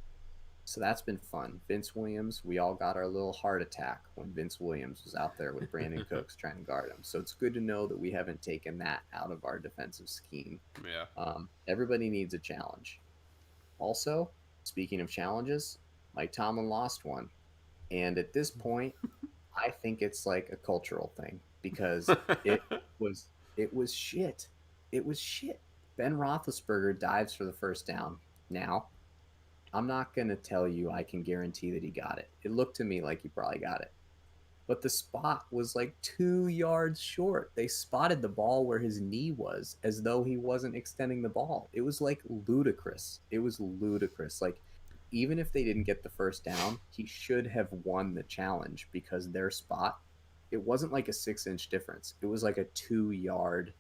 So that's been fun. Vince Williams, we all got our little heart attack when Vince Williams was out there with Brandon Cooks trying to guard him. So it's good to know that we haven't taken that out of our defensive scheme. Yeah. Everybody needs a challenge. Also, speaking of challenges, Mike Tomlin lost one. And at this point, I think it's like a cultural thing because it it was shit. It was shit. Ben Roethlisberger dives for the first down. Now, I'm not gonna tell you I can guarantee that he got it. It looked to me like he probably got it, but the spot was like 2 yards short. They spotted the ball where his knee was as though he wasn't extending the ball. It was like ludicrous. It was ludicrous. Like, even if they didn't get the first down, he should have won the challenge because their spot, it wasn't like a 6 inch difference. It was like a 2 yard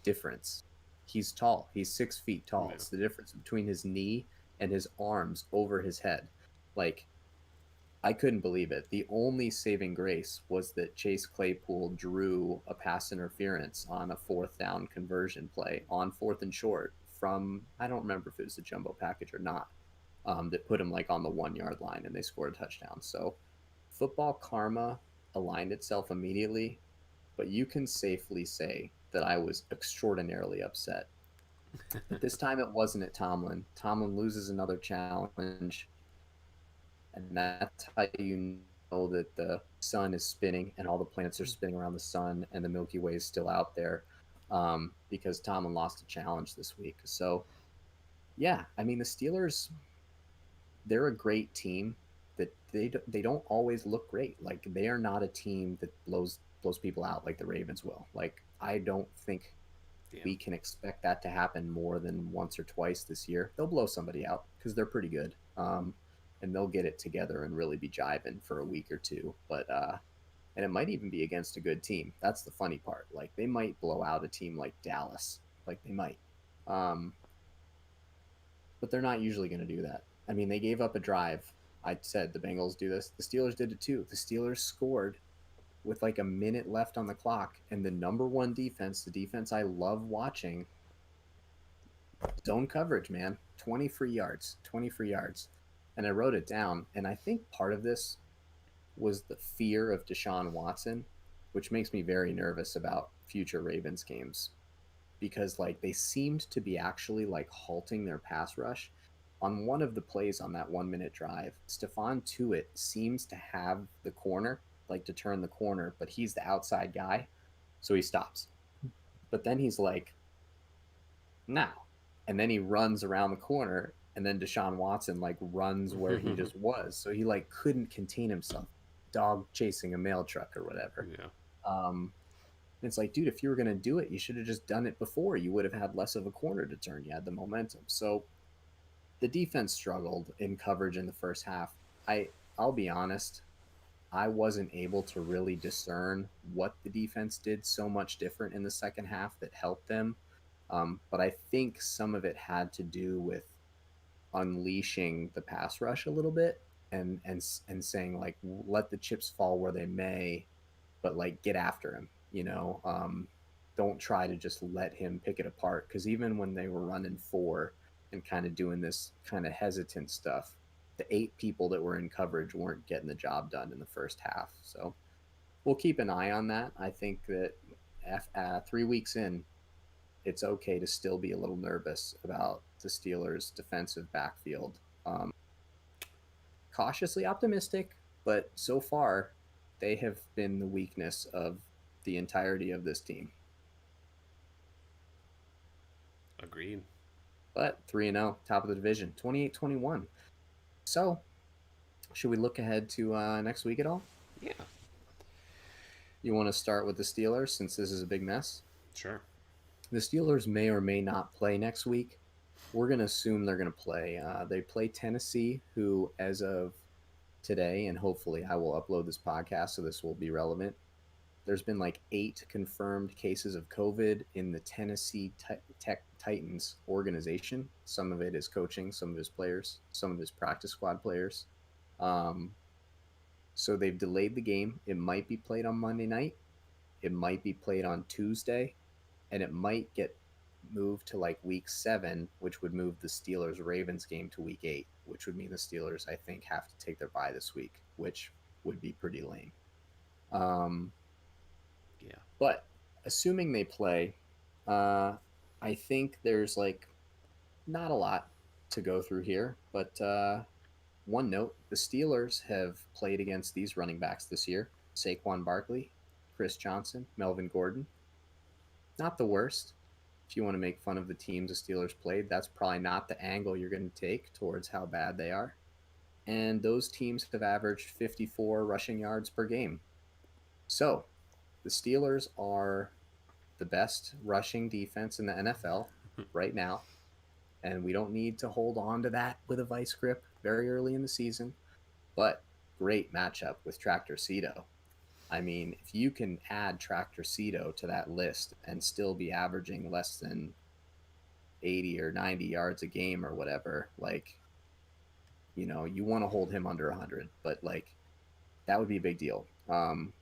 difference. He's tall. He's 6 feet tall. Yeah. It's the difference between his knee and his arms over his head. Like, I couldn't believe it. The only saving grace was that Chase Claypool drew a pass interference on a fourth down conversion play on fourth and short from, I don't remember if it was a jumbo package or not, that put him like on the 1 yard line and they scored a touchdown. So football karma aligned itself immediately, but you can safely say that I was extraordinarily upset. But this time it wasn't at Tomlin. Tomlin loses another challenge, and that's how you know that the sun is spinning and all the planets are spinning around the sun and the Milky Way is still out there, because Tomlin lost a challenge this week. So yeah, I mean the Steelers, they're a great team. That they don't always look great. Like, they are not a team that blows people out like the Ravens will. Like, I don't think Yeah. we can expect that to happen more than once or twice this year. They'll blow somebody out because they're pretty good. And they'll get it together and really be jiving for a week or two. But and it might even be against a good team. That's the funny part. Like, they might blow out a team like Dallas. Like, they might. Um, but they're not usually going to do that. I mean, they gave up a drive. I said the Bengals do this. The Steelers did it too. The Steelers scored with like a minute left on the clock, and the number one defense, the defense I love watching, zone coverage, man. 20 free yards, 20 free yards. And I wrote it down. And I think part of this was the fear of Deshaun Watson, which makes me very nervous about future Ravens games because like they seemed to be actually like halting their pass rush. On one of the plays on that 1 minute drive, Stephon Tuitt seems to have the corner, like to turn the corner, but he's the outside guy. So he stops. But then he's like, now. And then he runs around the corner, and then Deshaun Watson like runs where he just was. So he like couldn't contain himself. Dog chasing a mail truck or whatever. Yeah. Um, it's like, dude, if you were gonna do it, you should have just done it before. You would have had less of a corner to turn. You had the momentum. So the defense struggled in coverage in the first half. I'll be honest, I wasn't able to really discern what the defense did so much different in the second half that helped them. But I think some of it had to do with unleashing the pass rush a little bit and saying like let the chips fall where they may, but like get after him. Don't try to just let him pick it apart because even when they were running four and kind of doing this kind of hesitant stuff, the 8 people that were in coverage weren't getting the job done in the first half. So we'll keep an eye on that. I think that 3 weeks in, it's okay to still be a little nervous about the Steelers' defensive backfield. Cautiously optimistic, but so far they have been the weakness of the entirety of this team. Agreed. But 3-0, top of the division, 28-21. So, should we look ahead to next week at all? Yeah. You want to start with the Steelers since this is a big mess? Sure. The Steelers may or may not play next week. We're going to assume they're going to play. They play Tennessee, who, as of today, and hopefully I will upload this podcast so this will be relevant. There's been like 8 confirmed cases of COVID in the Tennessee Titans organization. Some of it is coaching, some of his players, some of his practice squad players. So they've delayed the game. It might be played on Monday night. It might be played on Tuesday. And it might get moved to like week 7, which would move the Steelers Ravens game to week 8, which would mean the Steelers, I think, have to take their bye this week, which would be pretty lame. Yeah. But assuming they play, I think there's like not a lot to go through here. But one note, the Steelers have played against these running backs this year. Saquon Barkley, Chris Johnson, Melvin Gordon. Not the worst. If you want to make fun of the teams the Steelers played, that's probably not the angle you're going to take towards how bad they are. And those teams have averaged 54 rushing yards per game. So the Steelers are the best rushing defense in the NFL right now. And we don't need to hold on to that with a vice grip very early in the season. But great matchup with Tractor Cedo. I mean, if you can add Tractor Cedo to that list and still be averaging less than 80 or 90 yards a game or whatever, like, you want to hold him under 100, but like that would be a big deal.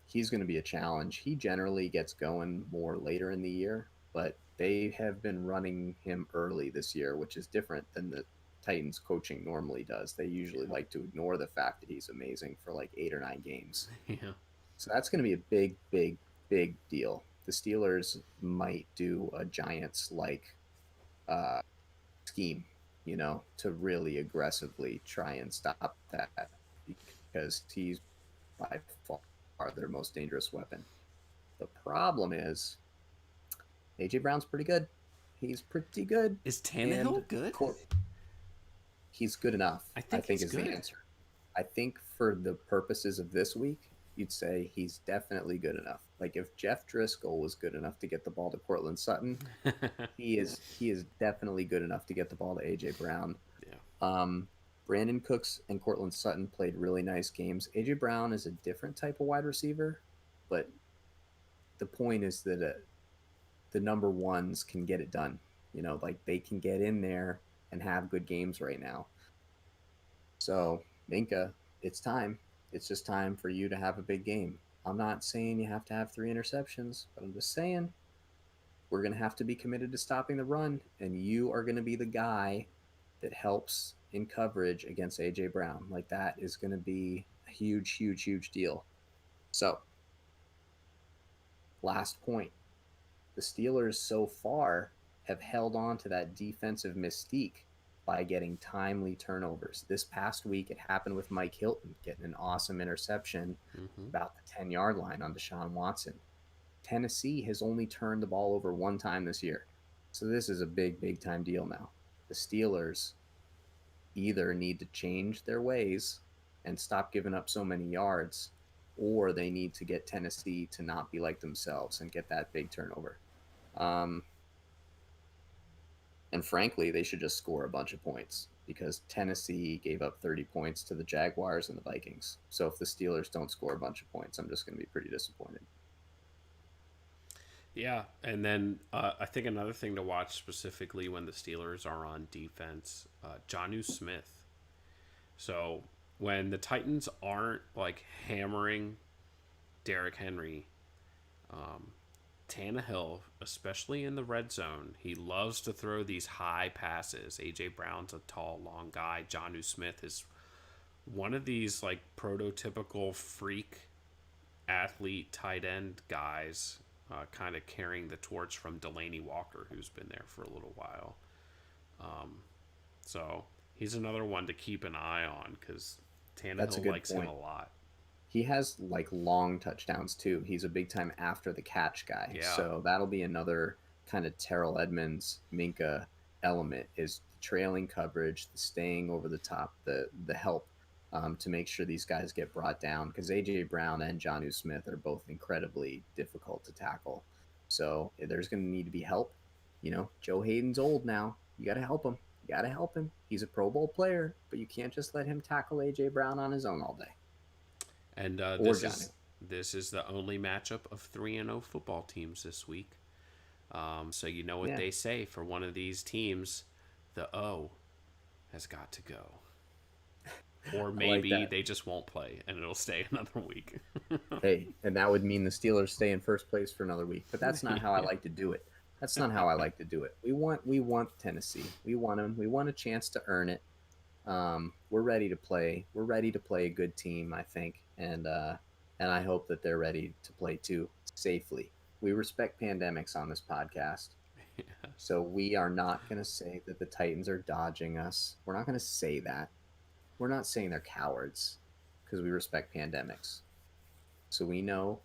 He's going to be a challenge. He generally gets going more later in the year, but they have been running him early this year, which is different than the Titans coaching normally does. They usually like to ignore the fact that he's amazing for like 8 or 9 games. Yeah. So that's going to be a big, big, big deal. The Steelers might do a Giants like uh, scheme, to really aggressively try and stop that because he's by far their most dangerous weapon. The problem is AJ Brown's pretty good. He's pretty good, Is and Tannehill good? he's good enough. I I think think he's is the good. answer. I think for the purposes of this week, you'd say he's definitely good enough. Like if Jeff Driscoll was good enough to get the ball to Cortland Sutton, he is definitely good enough to get the ball to AJ Brown. Yeah. Um, Brandon Cooks and Cortland Sutton played really nice games. AJ Brown is a different type of wide receiver, but the point is that the number ones can get it done. Like they can get in there and have good games right now. So, Minka, it's time. It's just time for you to have a big game. I'm not saying you have to have 3 interceptions, but I'm just saying we're going to have to be committed to stopping the run, and you are going to be the guy that helps in coverage against AJ Brown. Like that is going to be a huge, huge, huge deal. So, last point. The Steelers so far have held on to that defensive mystique by getting timely turnovers. This past week, it happened with Mike Hilton getting an awesome interception Mm-hmm. about the 10-yard line on Deshaun Watson. Tennessee has only turned the ball over one time this year. So this is a big, big time deal now. The Steelers either need to change their ways and stop giving up so many yards, or they need to get Tennessee to not be like themselves and get that big turnover. Um, and frankly, they should just score a bunch of points because Tennessee gave up 30 points to the Jaguars and the Vikings. So if the Steelers don't score a bunch of points, I'm just going to be pretty disappointed. Yeah, and then I think another thing to watch specifically when the Steelers are on defense, Jonnu Smith. So when the Titans aren't like hammering Derrick Henry, um, Tannehill, especially in the red zone, he loves to throw these high passes. AJ Brown's a tall, long guy. Jonnu Smith is one of these like prototypical freak athlete tight end guys, kind of carrying the torch from Delaney Walker, who's been there for a little while. So he's another one to keep an eye on because That's a Tannehill good likes him point. a lot. He has like long touchdowns too. He's a big time after the catch guy. Yeah. So that'll be another kind of Terrell Edmonds Minka element is the trailing coverage, the staying over the top, the help to make sure these guys get brought down because AJ Brown and Jonnu Smith are both incredibly difficult to tackle. So there's going to need to be help. Joe Hayden's old now. You got to help him. You got to help him. He's a Pro Bowl player, but you can't just let him tackle AJ Brown on his own all day And or Jonnu. this is the only matchup of 3-0 football teams this week. So you know what Yeah, they say for one of these teams, the O has got to go. Or I like maybe that. they just won't play and it'll stay another week. Hey, and that would mean the Steelers stay in first place for another week. But that's not how I Yeah. like to do it. That's not how I like to do it. We want Tennessee. We want them. We want a chance to earn it. We're ready to play. We're ready to play a good team, I think, and I hope that they're ready to play too safely. We respect pandemics on this podcast, Yes. so we are not going to say that the Titans are dodging us. We're not going to say that. We're not saying they're cowards because we respect pandemics. So we know.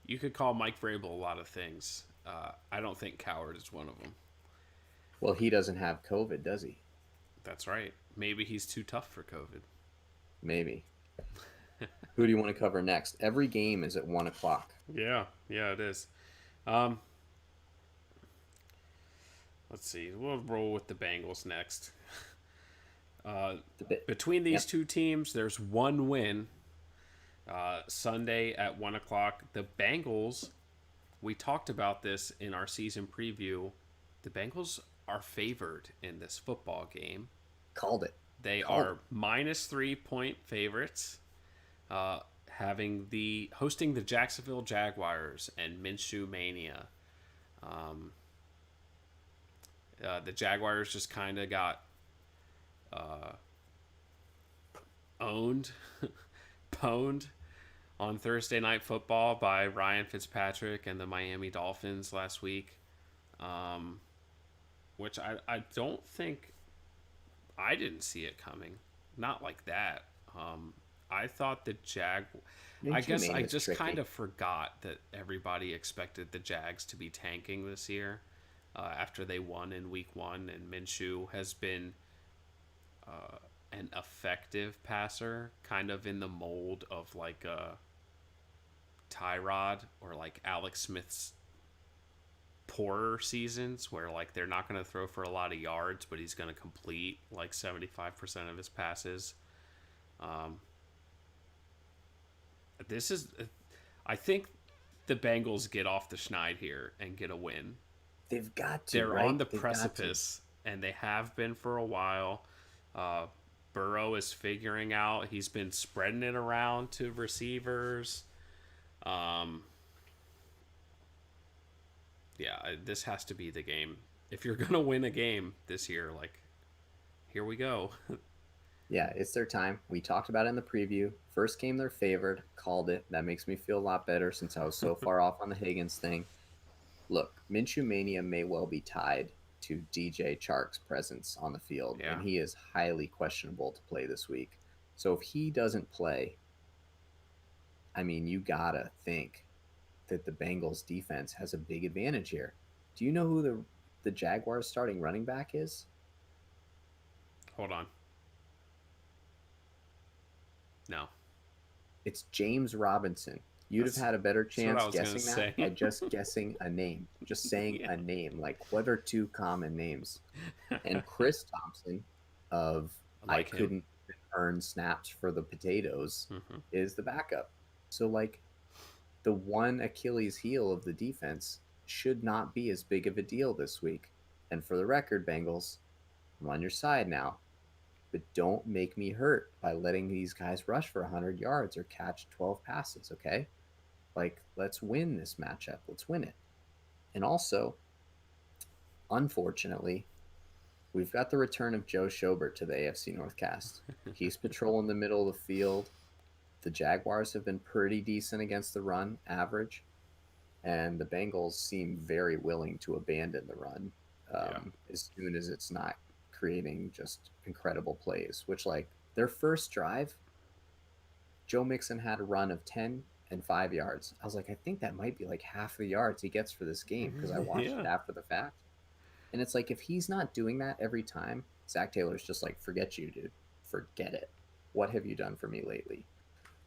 You could call Mike Vrabel a lot of things. I don't think coward is one of them. Well, he doesn't have COVID, does he? That's right. Maybe he's too tough for COVID. Maybe. Who do you want to cover next? Every game is at 1 o'clock. Yeah, yeah, it is. Um, let's see. We'll roll with the Bengals next. Uh, The bit. Between these Yep. two teams, there's one win. Sunday at 1 o'clock. The Bengals. We talked about this in our season preview. The Bengals are favored in this football game. Called it. They Called it. are -3 point favorites, having the hosting the Jacksonville Jaguars and Minshew Mania. Um, the Jaguars just kind of got owned, pwned on Thursday Night Football by Ryan Fitzpatrick and the Miami Dolphins last week, um, which I don't think I didn't see it coming. Not like that. I thought the I Minshew guess I Mania is just kind tricky. of forgot that everybody expected the Jags to be tanking this year after they won in week one, and Minshew has been an effective passer, kind of in the mold of like a Tyrod or like Alex Smith's poorer seasons where like they're not going to throw for a lot of yards, but he's going to complete like 75% of his passes. Um, this is, I think the Bengals get off the schneid here and get a win. They've got to, They're on right? the They've got to. precipice, and they have been for a while. Uh, Burrow is figuring out. He's been spreading it around to receivers. Um, yeah, this has to be the game. If you're gonna win a game this year, like here we go. Yeah, it's their time. We talked about it in the preview. First game they're favored. Called it. That makes me feel a lot better since I was so far off on the Higgins thing. Look, Minshew Mania may well be tied to DJ Chark's presence on the field, Yeah, and he is highly questionable to play this week. So if he doesn't play, I mean, you gotta think that the Bengals defense has a big advantage here. Do you know who the Jaguars starting running back is? hold on. No, It's James Robinson. You'd have that's had a better that's what I chance was gonna guessing that say. by just guessing a name, just saying Yeah, a name. Like, what are two common names? And Chris Thompson of I I like him. couldn't earn snaps for the potatoes Hmm. is the backup. So, like, the one Achilles heel of the defense should not be as big of a deal this week. And for the record, Bengals, I'm on your side now, but don't make me hurt by letting these guys rush for 100 yards or catch 12 passes, okay? Like, let's win this matchup. Let's win it. And also, unfortunately, we've got the return of Joe Schobert to the AFC Northcast. He's patrolling the middle of the field. The Jaguars have been pretty decent against the run, average, and the Bengals seem very willing to abandon the run Yeah. as soon as it's not creating just incredible plays. Which, like, their first drive, Joe Mixon had a run of 10 and 5 yards. I was like, I think that might be like half the yards he gets for this game because I watched Yeah. it after the fact. And it's like, if he's not doing that every time, Zach Taylor's just like, forget you, dude. Forget it. What have you done for me lately?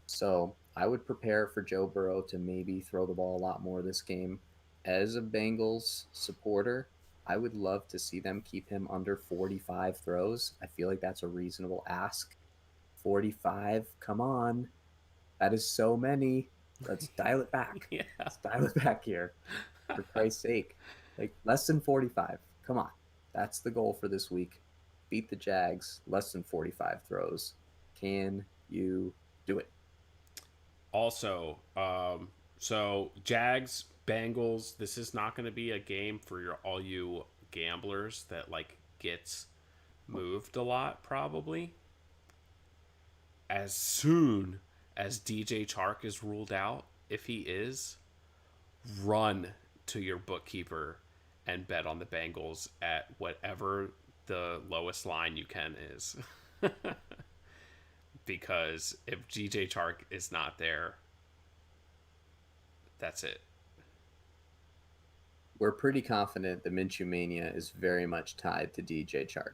So I would prepare for Joe Burrow to maybe throw the ball a lot more this game. As a Bengals supporter, I would love to see them keep him under 45 throws. I feel like that's a reasonable ask. 45, come on. That is so many. Let's dial it back. Yeah. Let's dial it back here. For Christ's sake. Like, less than 45. Come on. That's the goal for this week. Beat the Jags, less than 45 throws. Can you do it? Also, so Jags, Bengals. This is not going to be a game for your all you gamblers that like gets moved a lot. Probably as soon as DJ Chark is ruled out, if he is, run to your bookkeeper and bet on the Bengals at whatever the lowest line you can is. because if GJ Chark is not there, that's it. We're pretty confident the Minshew mania is very much tied to DJ Chark.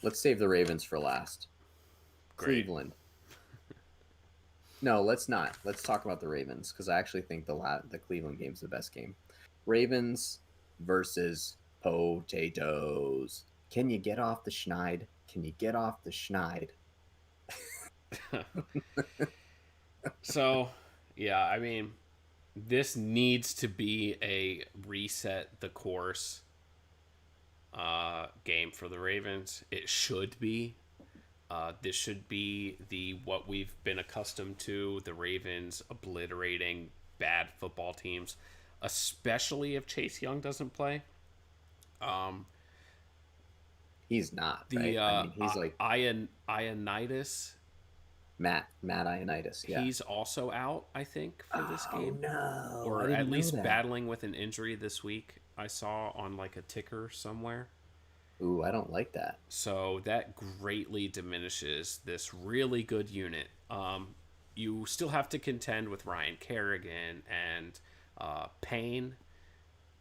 Let's save the Ravens for last. Great. Cleveland. No, let's not. Let's talk about the Ravens because I actually think the Cleveland game's the best game. Ravens versus potatoes. Can you get off the schneid? Can you get off the schneid? So, yeah, I mean, this needs to be a reset the course game for the Ravens. It should be. This should be the what we've been accustomed to, the Ravens obliterating bad football teams, especially if Chase Young doesn't play. Um, He's not, the right? I mean, he's like Ionitis, Matt Ioannidis. Yeah. he's also out, I think, for this Oh game, no, I or at didn't know least that. battling with an injury this week. I saw on like a ticker somewhere. Ooh, I don't like that. So that greatly diminishes this really good unit. You still have to contend with Ryan Kerrigan and Payne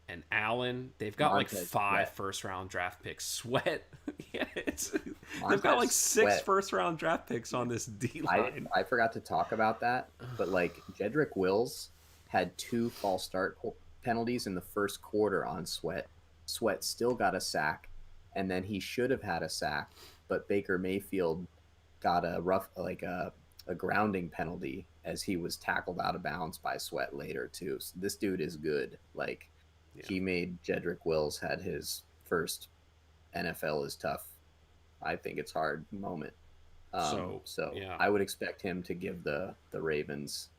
and Allen. They've got like Montez five Sweat. first round draft picks. Sweat. Yeah, they've got like Montez six Sweat. first round draft picks on this D line. I forgot to talk about that, but like Jedrick Wills had two false start penalties in the first quarter on Sweat. Sweat still got a sack, and then he should have had a sack, but Baker Mayfield got a a grounding penalty as he was tackled out of bounds by Sweat later too. So this dude is good. Like Yeah. he made Jedrick Wills had his first NFL is tough. I think it's hard moment. So So yeah, I would expect him to give the Ravens.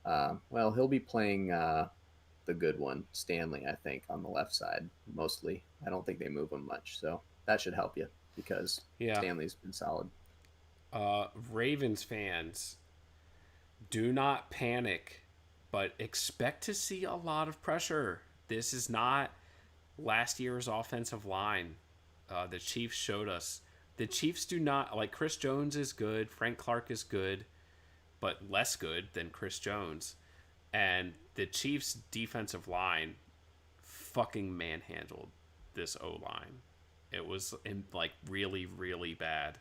Well, he'll be playing the good one, Stanley, I think, on the left side mostly. I don't think they move him much, so that should help you because yeah. Stanley's been solid. Ravens fans, do not panic, but expect to see a lot of pressure. This is not last year's offensive line. The Chiefs showed us. The Chiefs do not like Chris Jones is good, Frank Clark is good, but less good than Chris Jones. And the Chiefs defensive line fucking manhandled this O line. It was like really, really bad.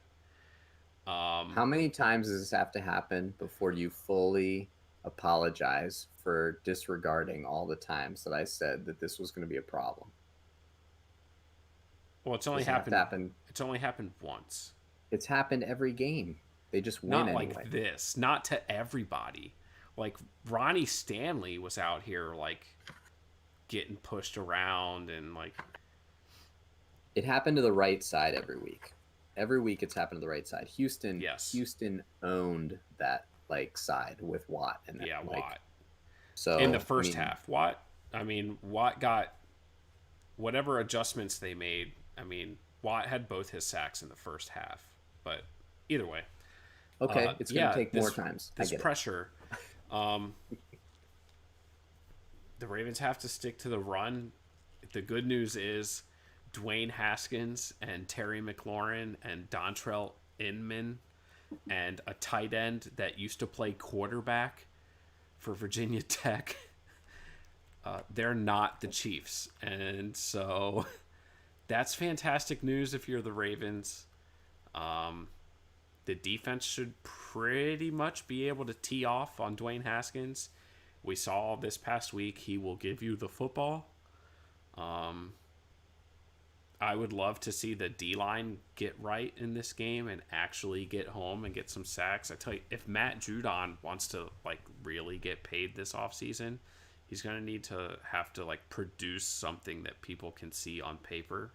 How many times does this have to happen before you fully apologize for disregarding all the times that I said that this was going to be a problem? Well, it's only Does it have to happened. happen? It's only happened once. It's happened every game. They just win Not anyway. like this. Not to everybody. Like Ronnie Stanley was out here like getting pushed around and like It happened to the right side every week. Every week it's happened to the right side. yes, Houston owned that like side with Watt and that, yeah, like Watt so. in the I first mean, half. Watt. I mean, Watt got whatever adjustments they made. I mean, Watt had both his sacks in the first half. But either way, okay, it's going to yeah, take more times. I this get it. pressure. Um, the Ravens have to stick to the run. The good news is Dwayne Haskins and Terry McLaurin and Dontrell Inman and a tight end that used to play quarterback for Virginia Tech. They're not the Chiefs. And so that's fantastic news if you're the Ravens. The defense should pretty much be able to tee off on Dwayne Haskins. We saw this past week he will give you the football. I would love to see the D line get right in this game and actually get home and get some sacks. I tell you, if Matt Judon wants to like really get paid this offseason, he's gonna need to have to like produce something that people can see on paper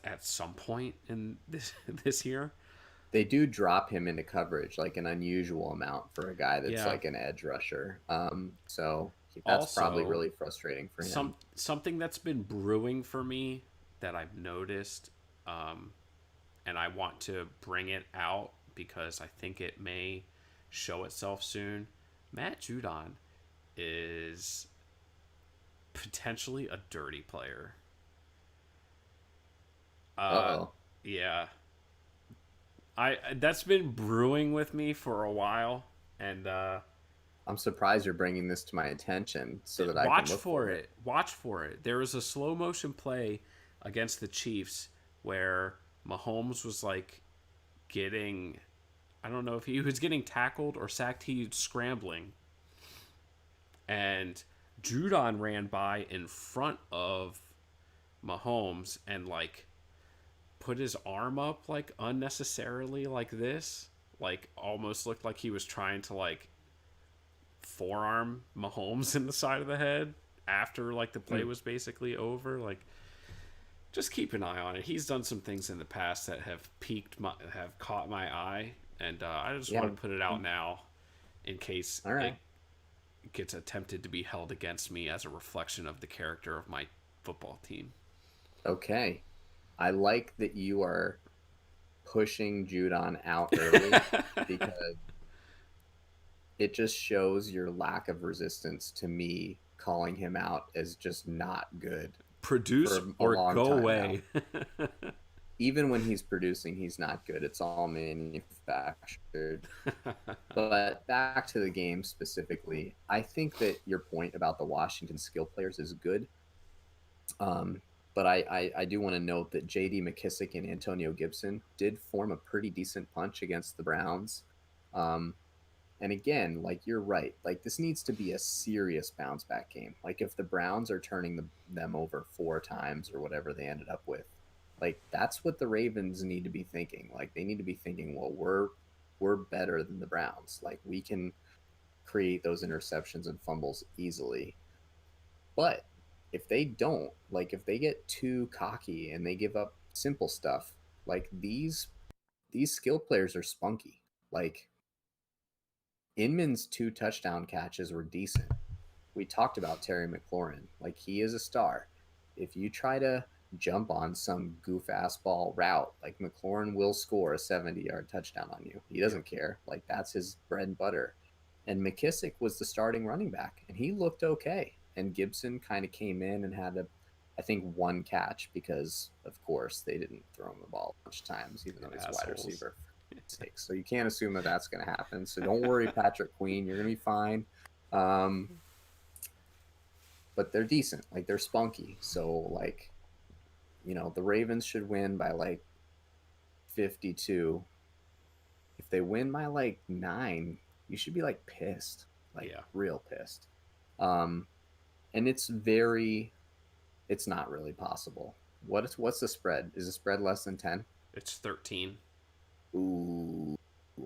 at some point in this year. They do drop him into coverage like an unusual amount for a guy that's Yeah. like an edge rusher. So that's probably Also, really frustrating for him. something that's been brewing for me that I've noticed, and I want to bring it out because I think it may show itself soon. Matt Judon is potentially a dirty player. Uh oh. Yeah, I that's been brewing with me for a while, and I'm surprised you're bringing this to my attention so that I can watch look for for it. it. Watch for it. There was a slow motion play against the Chiefs where Mahomes was like getting, I don't know if he was getting tackled or sacked. He was scrambling, and Judon ran by in front of Mahomes and like put his arm up like unnecessarily like this, like almost looked like he was trying to like forearm Mahomes in the side of the head after like the play Hmm. was basically over. Like, just keep an eye on it. He's done some things in the past that have caught my eye, and I just Yeah. want to put it out now in case All it right. gets attempted to be held against me as a reflection of the character of my football team. Okay. I like that you are pushing Judon out early because it just shows your lack of resistance to me calling him out as just not good Produce for a or long go time now. away. Even when he's producing, he's not good. It's all manufactured. But back to the game specifically, I think that your point about the Washington skill players is good. Um, but I do want to note that J.D. McKissick and Antonio Gibson did form a pretty decent punch against the Browns. Um, and again, like you're right, like this needs to be a serious bounce back game. Like if the Browns are turning them over 4 times or whatever they ended up with, like that's what the Ravens need to be thinking. Like they need to be thinking, well, we're better than the Browns. Like we can create those interceptions and fumbles easily. But if they don't, like if they get too cocky and they give up simple stuff, like these skill players are spunky. Like Inman's 2 touchdown catches were decent. We talked about Terry McLaurin. Like he is a star. If you try to jump on some goof ass ball route, like McLaurin will score a 70-yard touchdown on you. He Yep. doesn't care. Like that's his bread and butter. And McKissick was the starting running back, and he looked okay. And Gibson kind of came in and had I think, 1 catch because, of course, they didn't throw him the ball a bunch of times, even though he's a wide Assholes. receiver. Sake. So you can't assume that that's going to happen. So don't worry, Patrick Queen. You're going to be fine. Um, but they're decent. Like they're spunky. So like, the Ravens should win by like 52. If they win by like 9, you should be like pissed, like Yeah. real pissed. Um, and it's not really possible. What's the spread? Is the spread less than 10? It's 13. Ooh,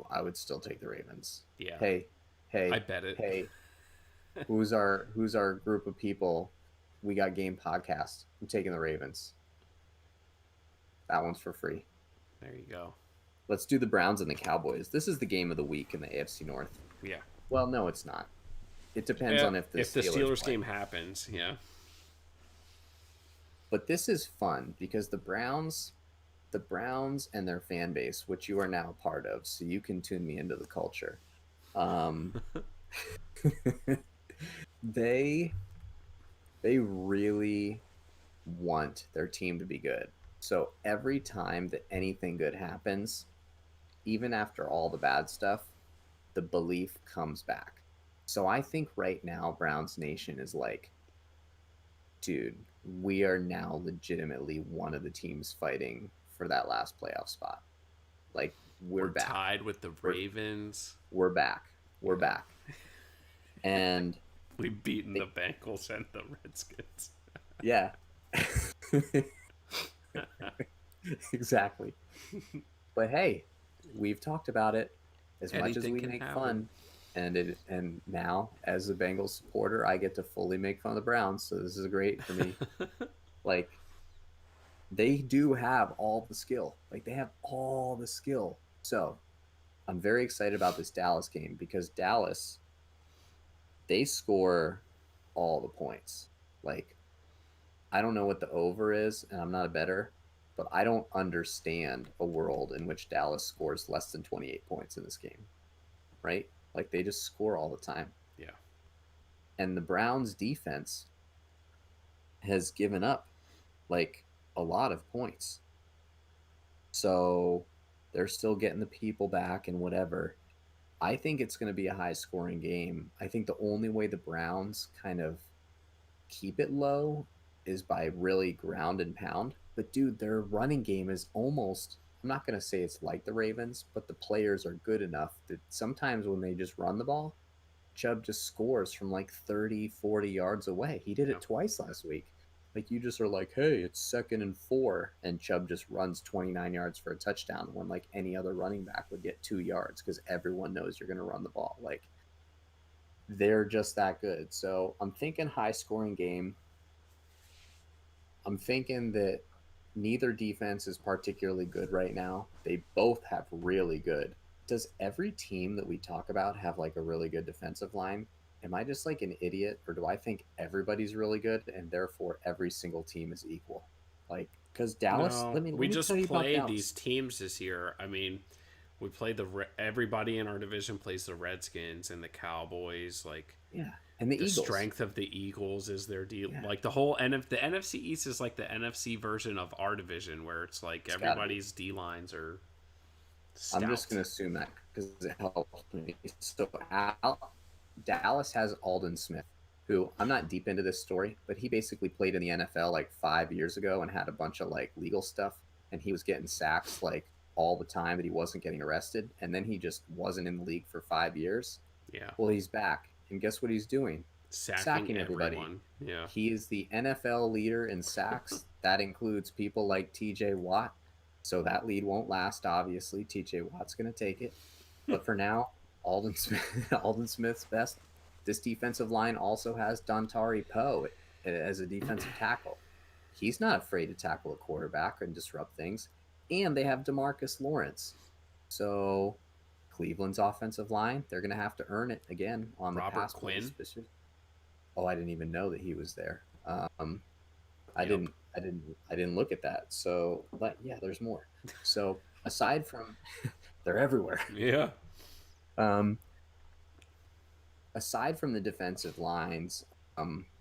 I would still take the Ravens. Yeah. Hey, I hey, bet it. hey, who's our group of people? We got game podcast. I'm taking the Ravens. That one's for free. There you go. Let's do the Browns and the Cowboys. This is the game of the week in the AFC North. Yeah. Well, no, it's not. It depends on if the If the Steelers Steelers play. game happens, yeah. But this is fun because the Browns and their fan base, which you are now a part of, so you can tune me into the culture. Um, they they really want their team to be good. So every time that anything good happens, even after all the bad stuff, the belief comes back. So I think right now Browns Nation is like, dude, we are now legitimately one of the teams fighting for that last playoff spot. Like we're We're back. tied with the We're Ravens. we're back. We're Yeah. back. And We've beaten the they, Bengals and the Redskins. yeah. Exactly. But hey, we've talked about it as much as Anything we can make happen. fun. And now as a Bengals supporter, I get to fully make fun of the Browns. So this is great for me. Like they do have all the skill. Like they have all the skill. So I'm very excited about this Dallas game because Dallas, they score all the points. Like I don't know what the over is, and I'm not a better, but I don't understand a world in which Dallas scores less than 28 points in this game, right? Like they just score all the time. Yeah. And the Browns defense has given up like a lot of points. So they're still getting the people back and whatever. I think it's going to be a high scoring game. I think the only way the Browns kind of keep it low is by really ground and pound. But dude, their running game is almost, I'm not going to say it's like the Ravens, but the players are good enough that sometimes when they just run the ball, Chubb just scores from like 30, 40 yards away. He did Yeah. it twice last week. Like you just are like, hey, it's 2nd and 4, and Chubb just runs 29 yards for a touchdown when like any other running back would get 2 yards because everyone knows you're going to run the ball. Like they're just that good. So I'm thinking high scoring game. I'm thinking that neither defense is particularly good right now. They both have really good. Does every team that we talk about have like a really good defensive line? Am I just like an idiot, or do I think everybody's really good and therefore every single team is equal? Like, because Dallas, No, let we me tell just you about played these Dallas. teams this year. I mean, we played everybody in our division plays the Redskins and the Cowboys. Like Yeah, and the the Eagles. strength of the Eagles is their deal. Yeah, Like the NFC East is like the NFC version of our division, where it's like it's got to be. everybody's D lines are I'm just stout. going to assume that because it helps me. So Dallas has Alden Smith, who I'm not deep into this story, but he basically played in the NFL like 5 years ago and had a bunch of like legal stuff, and he was getting sacks like all the time that he wasn't getting arrested, and then he just wasn't in the league for 5 years. Yeah, Well, he's back, and guess what he's doing? sacking Sacking everybody. everyone. Yeah, He is the NFL leader in sacks. That includes people like TJ Watt. So that lead won't last, obviously. TJ Watt's going to take it. But for now, Alden Smith, Alden Smith's best. This defensive line also has Dontari Poe as a defensive tackle. He's not afraid to tackle a quarterback and disrupt things. And they have Demarcus Lawrence. So Cleveland's offensive line, they're going to have to earn it again on the Robert pass play, Quinn. especially. Oh, I didn't even know that he was there. I Yep. didn't, I didn't, I didn't look at that. So, but yeah, there's more. So aside from, they're everywhere. Yeah. Um, aside from the defensive lines,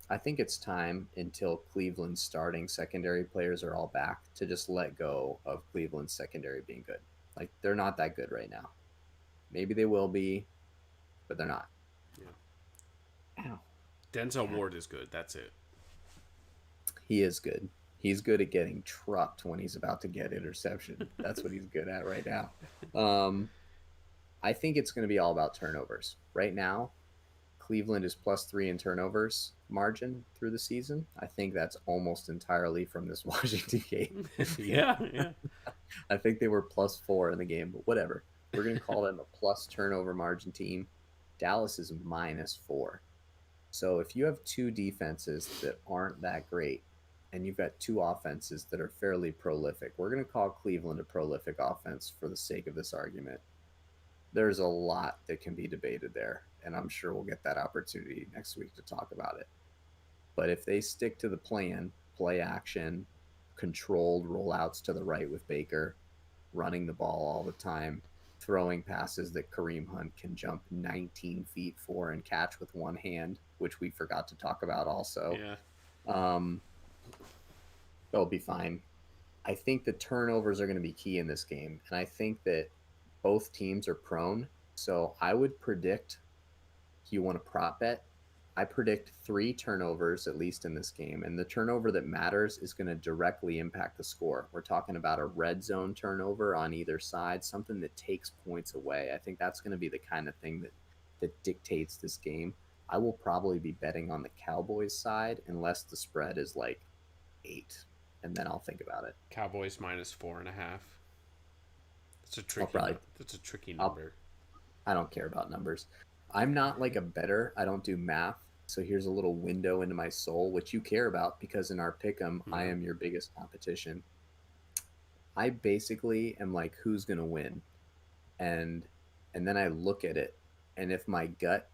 I think it's time until Cleveland's starting secondary players are all back to just let go of Cleveland's secondary being good. Like they're not that good right now. Maybe they will be, but they're not. Yeah. Ow, Denzel cat. Ward is good. That's it. He is good. He's good at getting trucked when he's about to get interception. That's what he's good at right now. Um, I think it's going to be all about turnovers. Right now, Cleveland is +3 in turnovers margin through the season. I think that's almost entirely from this Washington game. Yeah. Yeah. I think they were +4 in the game, but whatever. We're going to call them a plus turnover margin team. Dallas is -4. So if you have two defenses that aren't that great and you've got two offenses that are fairly prolific, we're going to call Cleveland a prolific offense for the sake of this argument. There's a lot that can be debated there, and I'm sure we'll get that opportunity next week to talk about it. But if they stick to the plan, play action, controlled rollouts to the right with Baker, running the ball all the time, throwing passes that Kareem Hunt can jump 19 feet for and catch with one hand, which we forgot to talk about also. Yeah. Um, they'll be fine. I think the turnovers are going to be key in this game, and I think that both teams are prone. So I would predict, if you want to prop bet, I predict 3 turnovers at least in this game. And the turnover that matters is going to directly impact the score. We're talking about a red zone turnover on either side, something that takes points away. I think that's going to be the kind of thing that dictates this game. I will probably be betting on the Cowboys side unless the spread is like 8, and then I'll think about it. Cowboys -4.5. That's a I'll tricky. probably That's a tricky I'll number. I don't care about numbers. I'm not like a better. I don't do math. So here's a little window into my soul, which you care about because in our pick'em, I Yeah. am your biggest competition. I basically am like, who's gonna win, and and then I look at it, and if my gut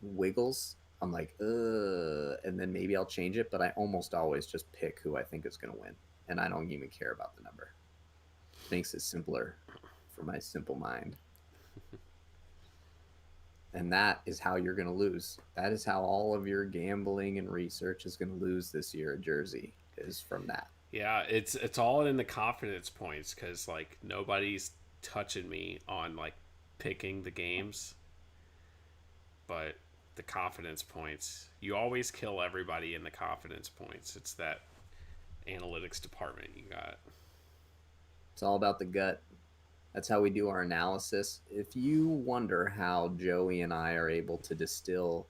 wiggles, I'm like, and then maybe I'll change it. But I almost always just pick who I think is gonna win, and I don't even care about the number. Makes it simpler for my simple mind. And that is how you're going to lose. That is how all of your gambling and research is going to lose this year at Jersey, is from that. Yeah, it's all in the confidence points because like nobody's touching me on like picking the games, but the confidence points, you always kill everybody in the confidence points. It's that analytics department you got. It's all about the gut. That's how we do our analysis. If you wonder how Joey and I are able to distill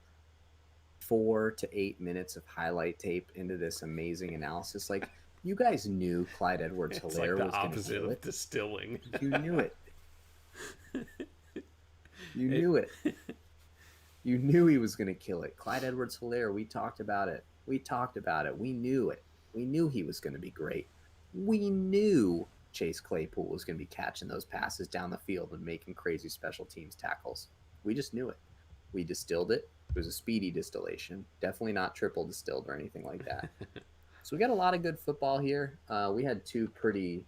4 to 8 minutes of highlight tape into this amazing analysis, like you guys knew Clyde It's like Edwards-Helaire the was going to opposite kill of it. distilling. You knew it. You knew it. You knew he was going to kill it. Clyde Edwards-Helaire, we talked about it. We talked about it. We knew it. We knew he was going to be great. We knew Chase Claypool was going to be catching those passes down the field and making crazy special teams tackles. We just knew it. We distilled it. It was a speedy distillation. Definitely not triple distilled or anything like that. So we got a lot of good football here. We had two pretty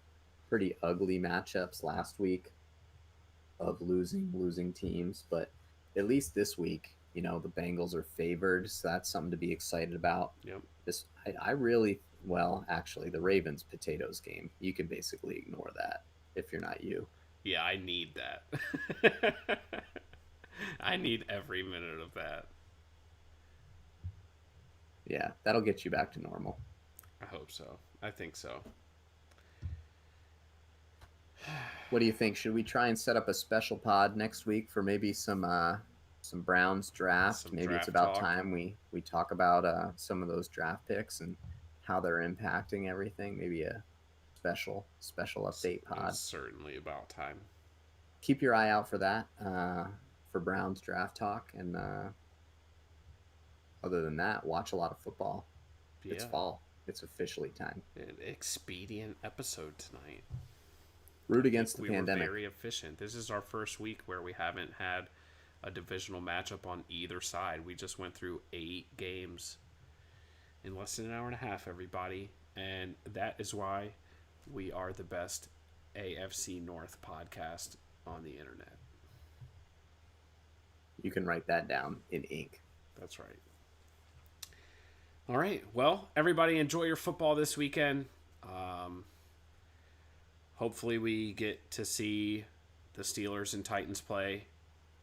ugly matchups last week of losing teams, but at least this week, the Bengals are favored, so that's something to be excited about. Yep. I really, well, actually, the Ravens potatoes game, you can basically ignore that if you're not you. Yeah, I need that. I need every minute of that. Yeah, that'll get you back to normal. I hope so. I think so. What do you think? Should we try and set up a special pod next week for maybe some Browns draft? Some Maybe draft it's about talk. time we talk about some of those draft picks and how they're impacting everything. Maybe a special update pod. It's certainly about time. Keep your eye out for that for Browns draft talk. And other than that, watch a lot of football. Yeah. It's fall. It's officially time. An expedient episode tonight. Root against the we pandemic. We were very efficient. This is our first week where we haven't had a divisional matchup on either side. We just went through 8 games in less than an hour and a half, everybody. And that is why we are the best AFC North podcast on the internet. You can write that down in ink. That's right. All right. Well, everybody enjoy your football this weekend. Hopefully we get to see the Steelers and Titans play.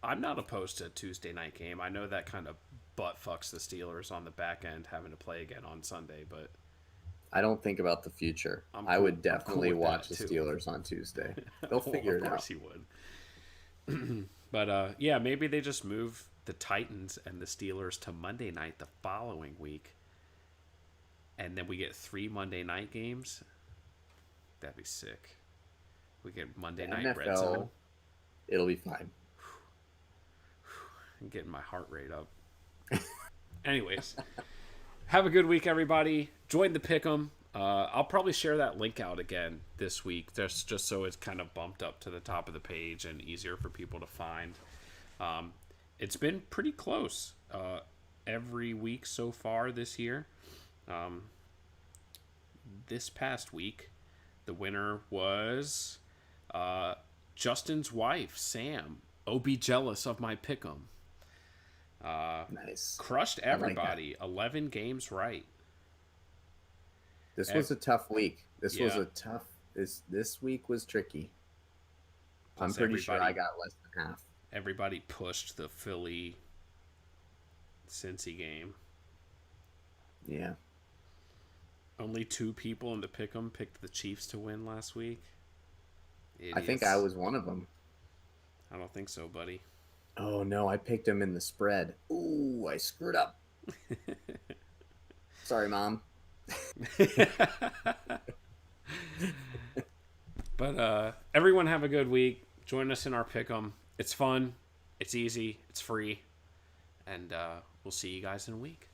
I'm not opposed to a Tuesday night game. I know that kind of butt fucks the Steelers on the back end having to play again on Sunday, but I don't think about the future. I would definitely watch the Steelers on Tuesday. They'll figure it out. Of course he would. But yeah, maybe they just move the Titans and the Steelers to Monday night the following week. And then we get 3 Monday night games. That'd be sick. We get Monday night NFL, Red Zone. It'll be fine. I'm getting my heart rate up. Anyways, have a good week, everybody. Join the Pick'em. I'll probably share that link out again this week, just so it's kind of bumped up to the top of the page and easier for people to find. It's been pretty close every week so far this year. This past week, the winner was Justin's wife, Sam. Oh, be jealous of my Pick'em. Nice. Crushed everybody. Like 11 games right. This was a tough week. This week was tricky. I'm pretty sure I got less than half. Everybody pushed the Philly Cincy game. Yeah. Only 2 people in the Pick'em picked the Chiefs to win last week. Idiots. I think I was one of them. I don't think so, buddy. Oh, no, I picked him in the spread. Ooh, I screwed up. Sorry, Mom. But everyone have a good week. Join us in our Pick'em. It's fun. It's easy. It's free. And we'll see you guys in a week.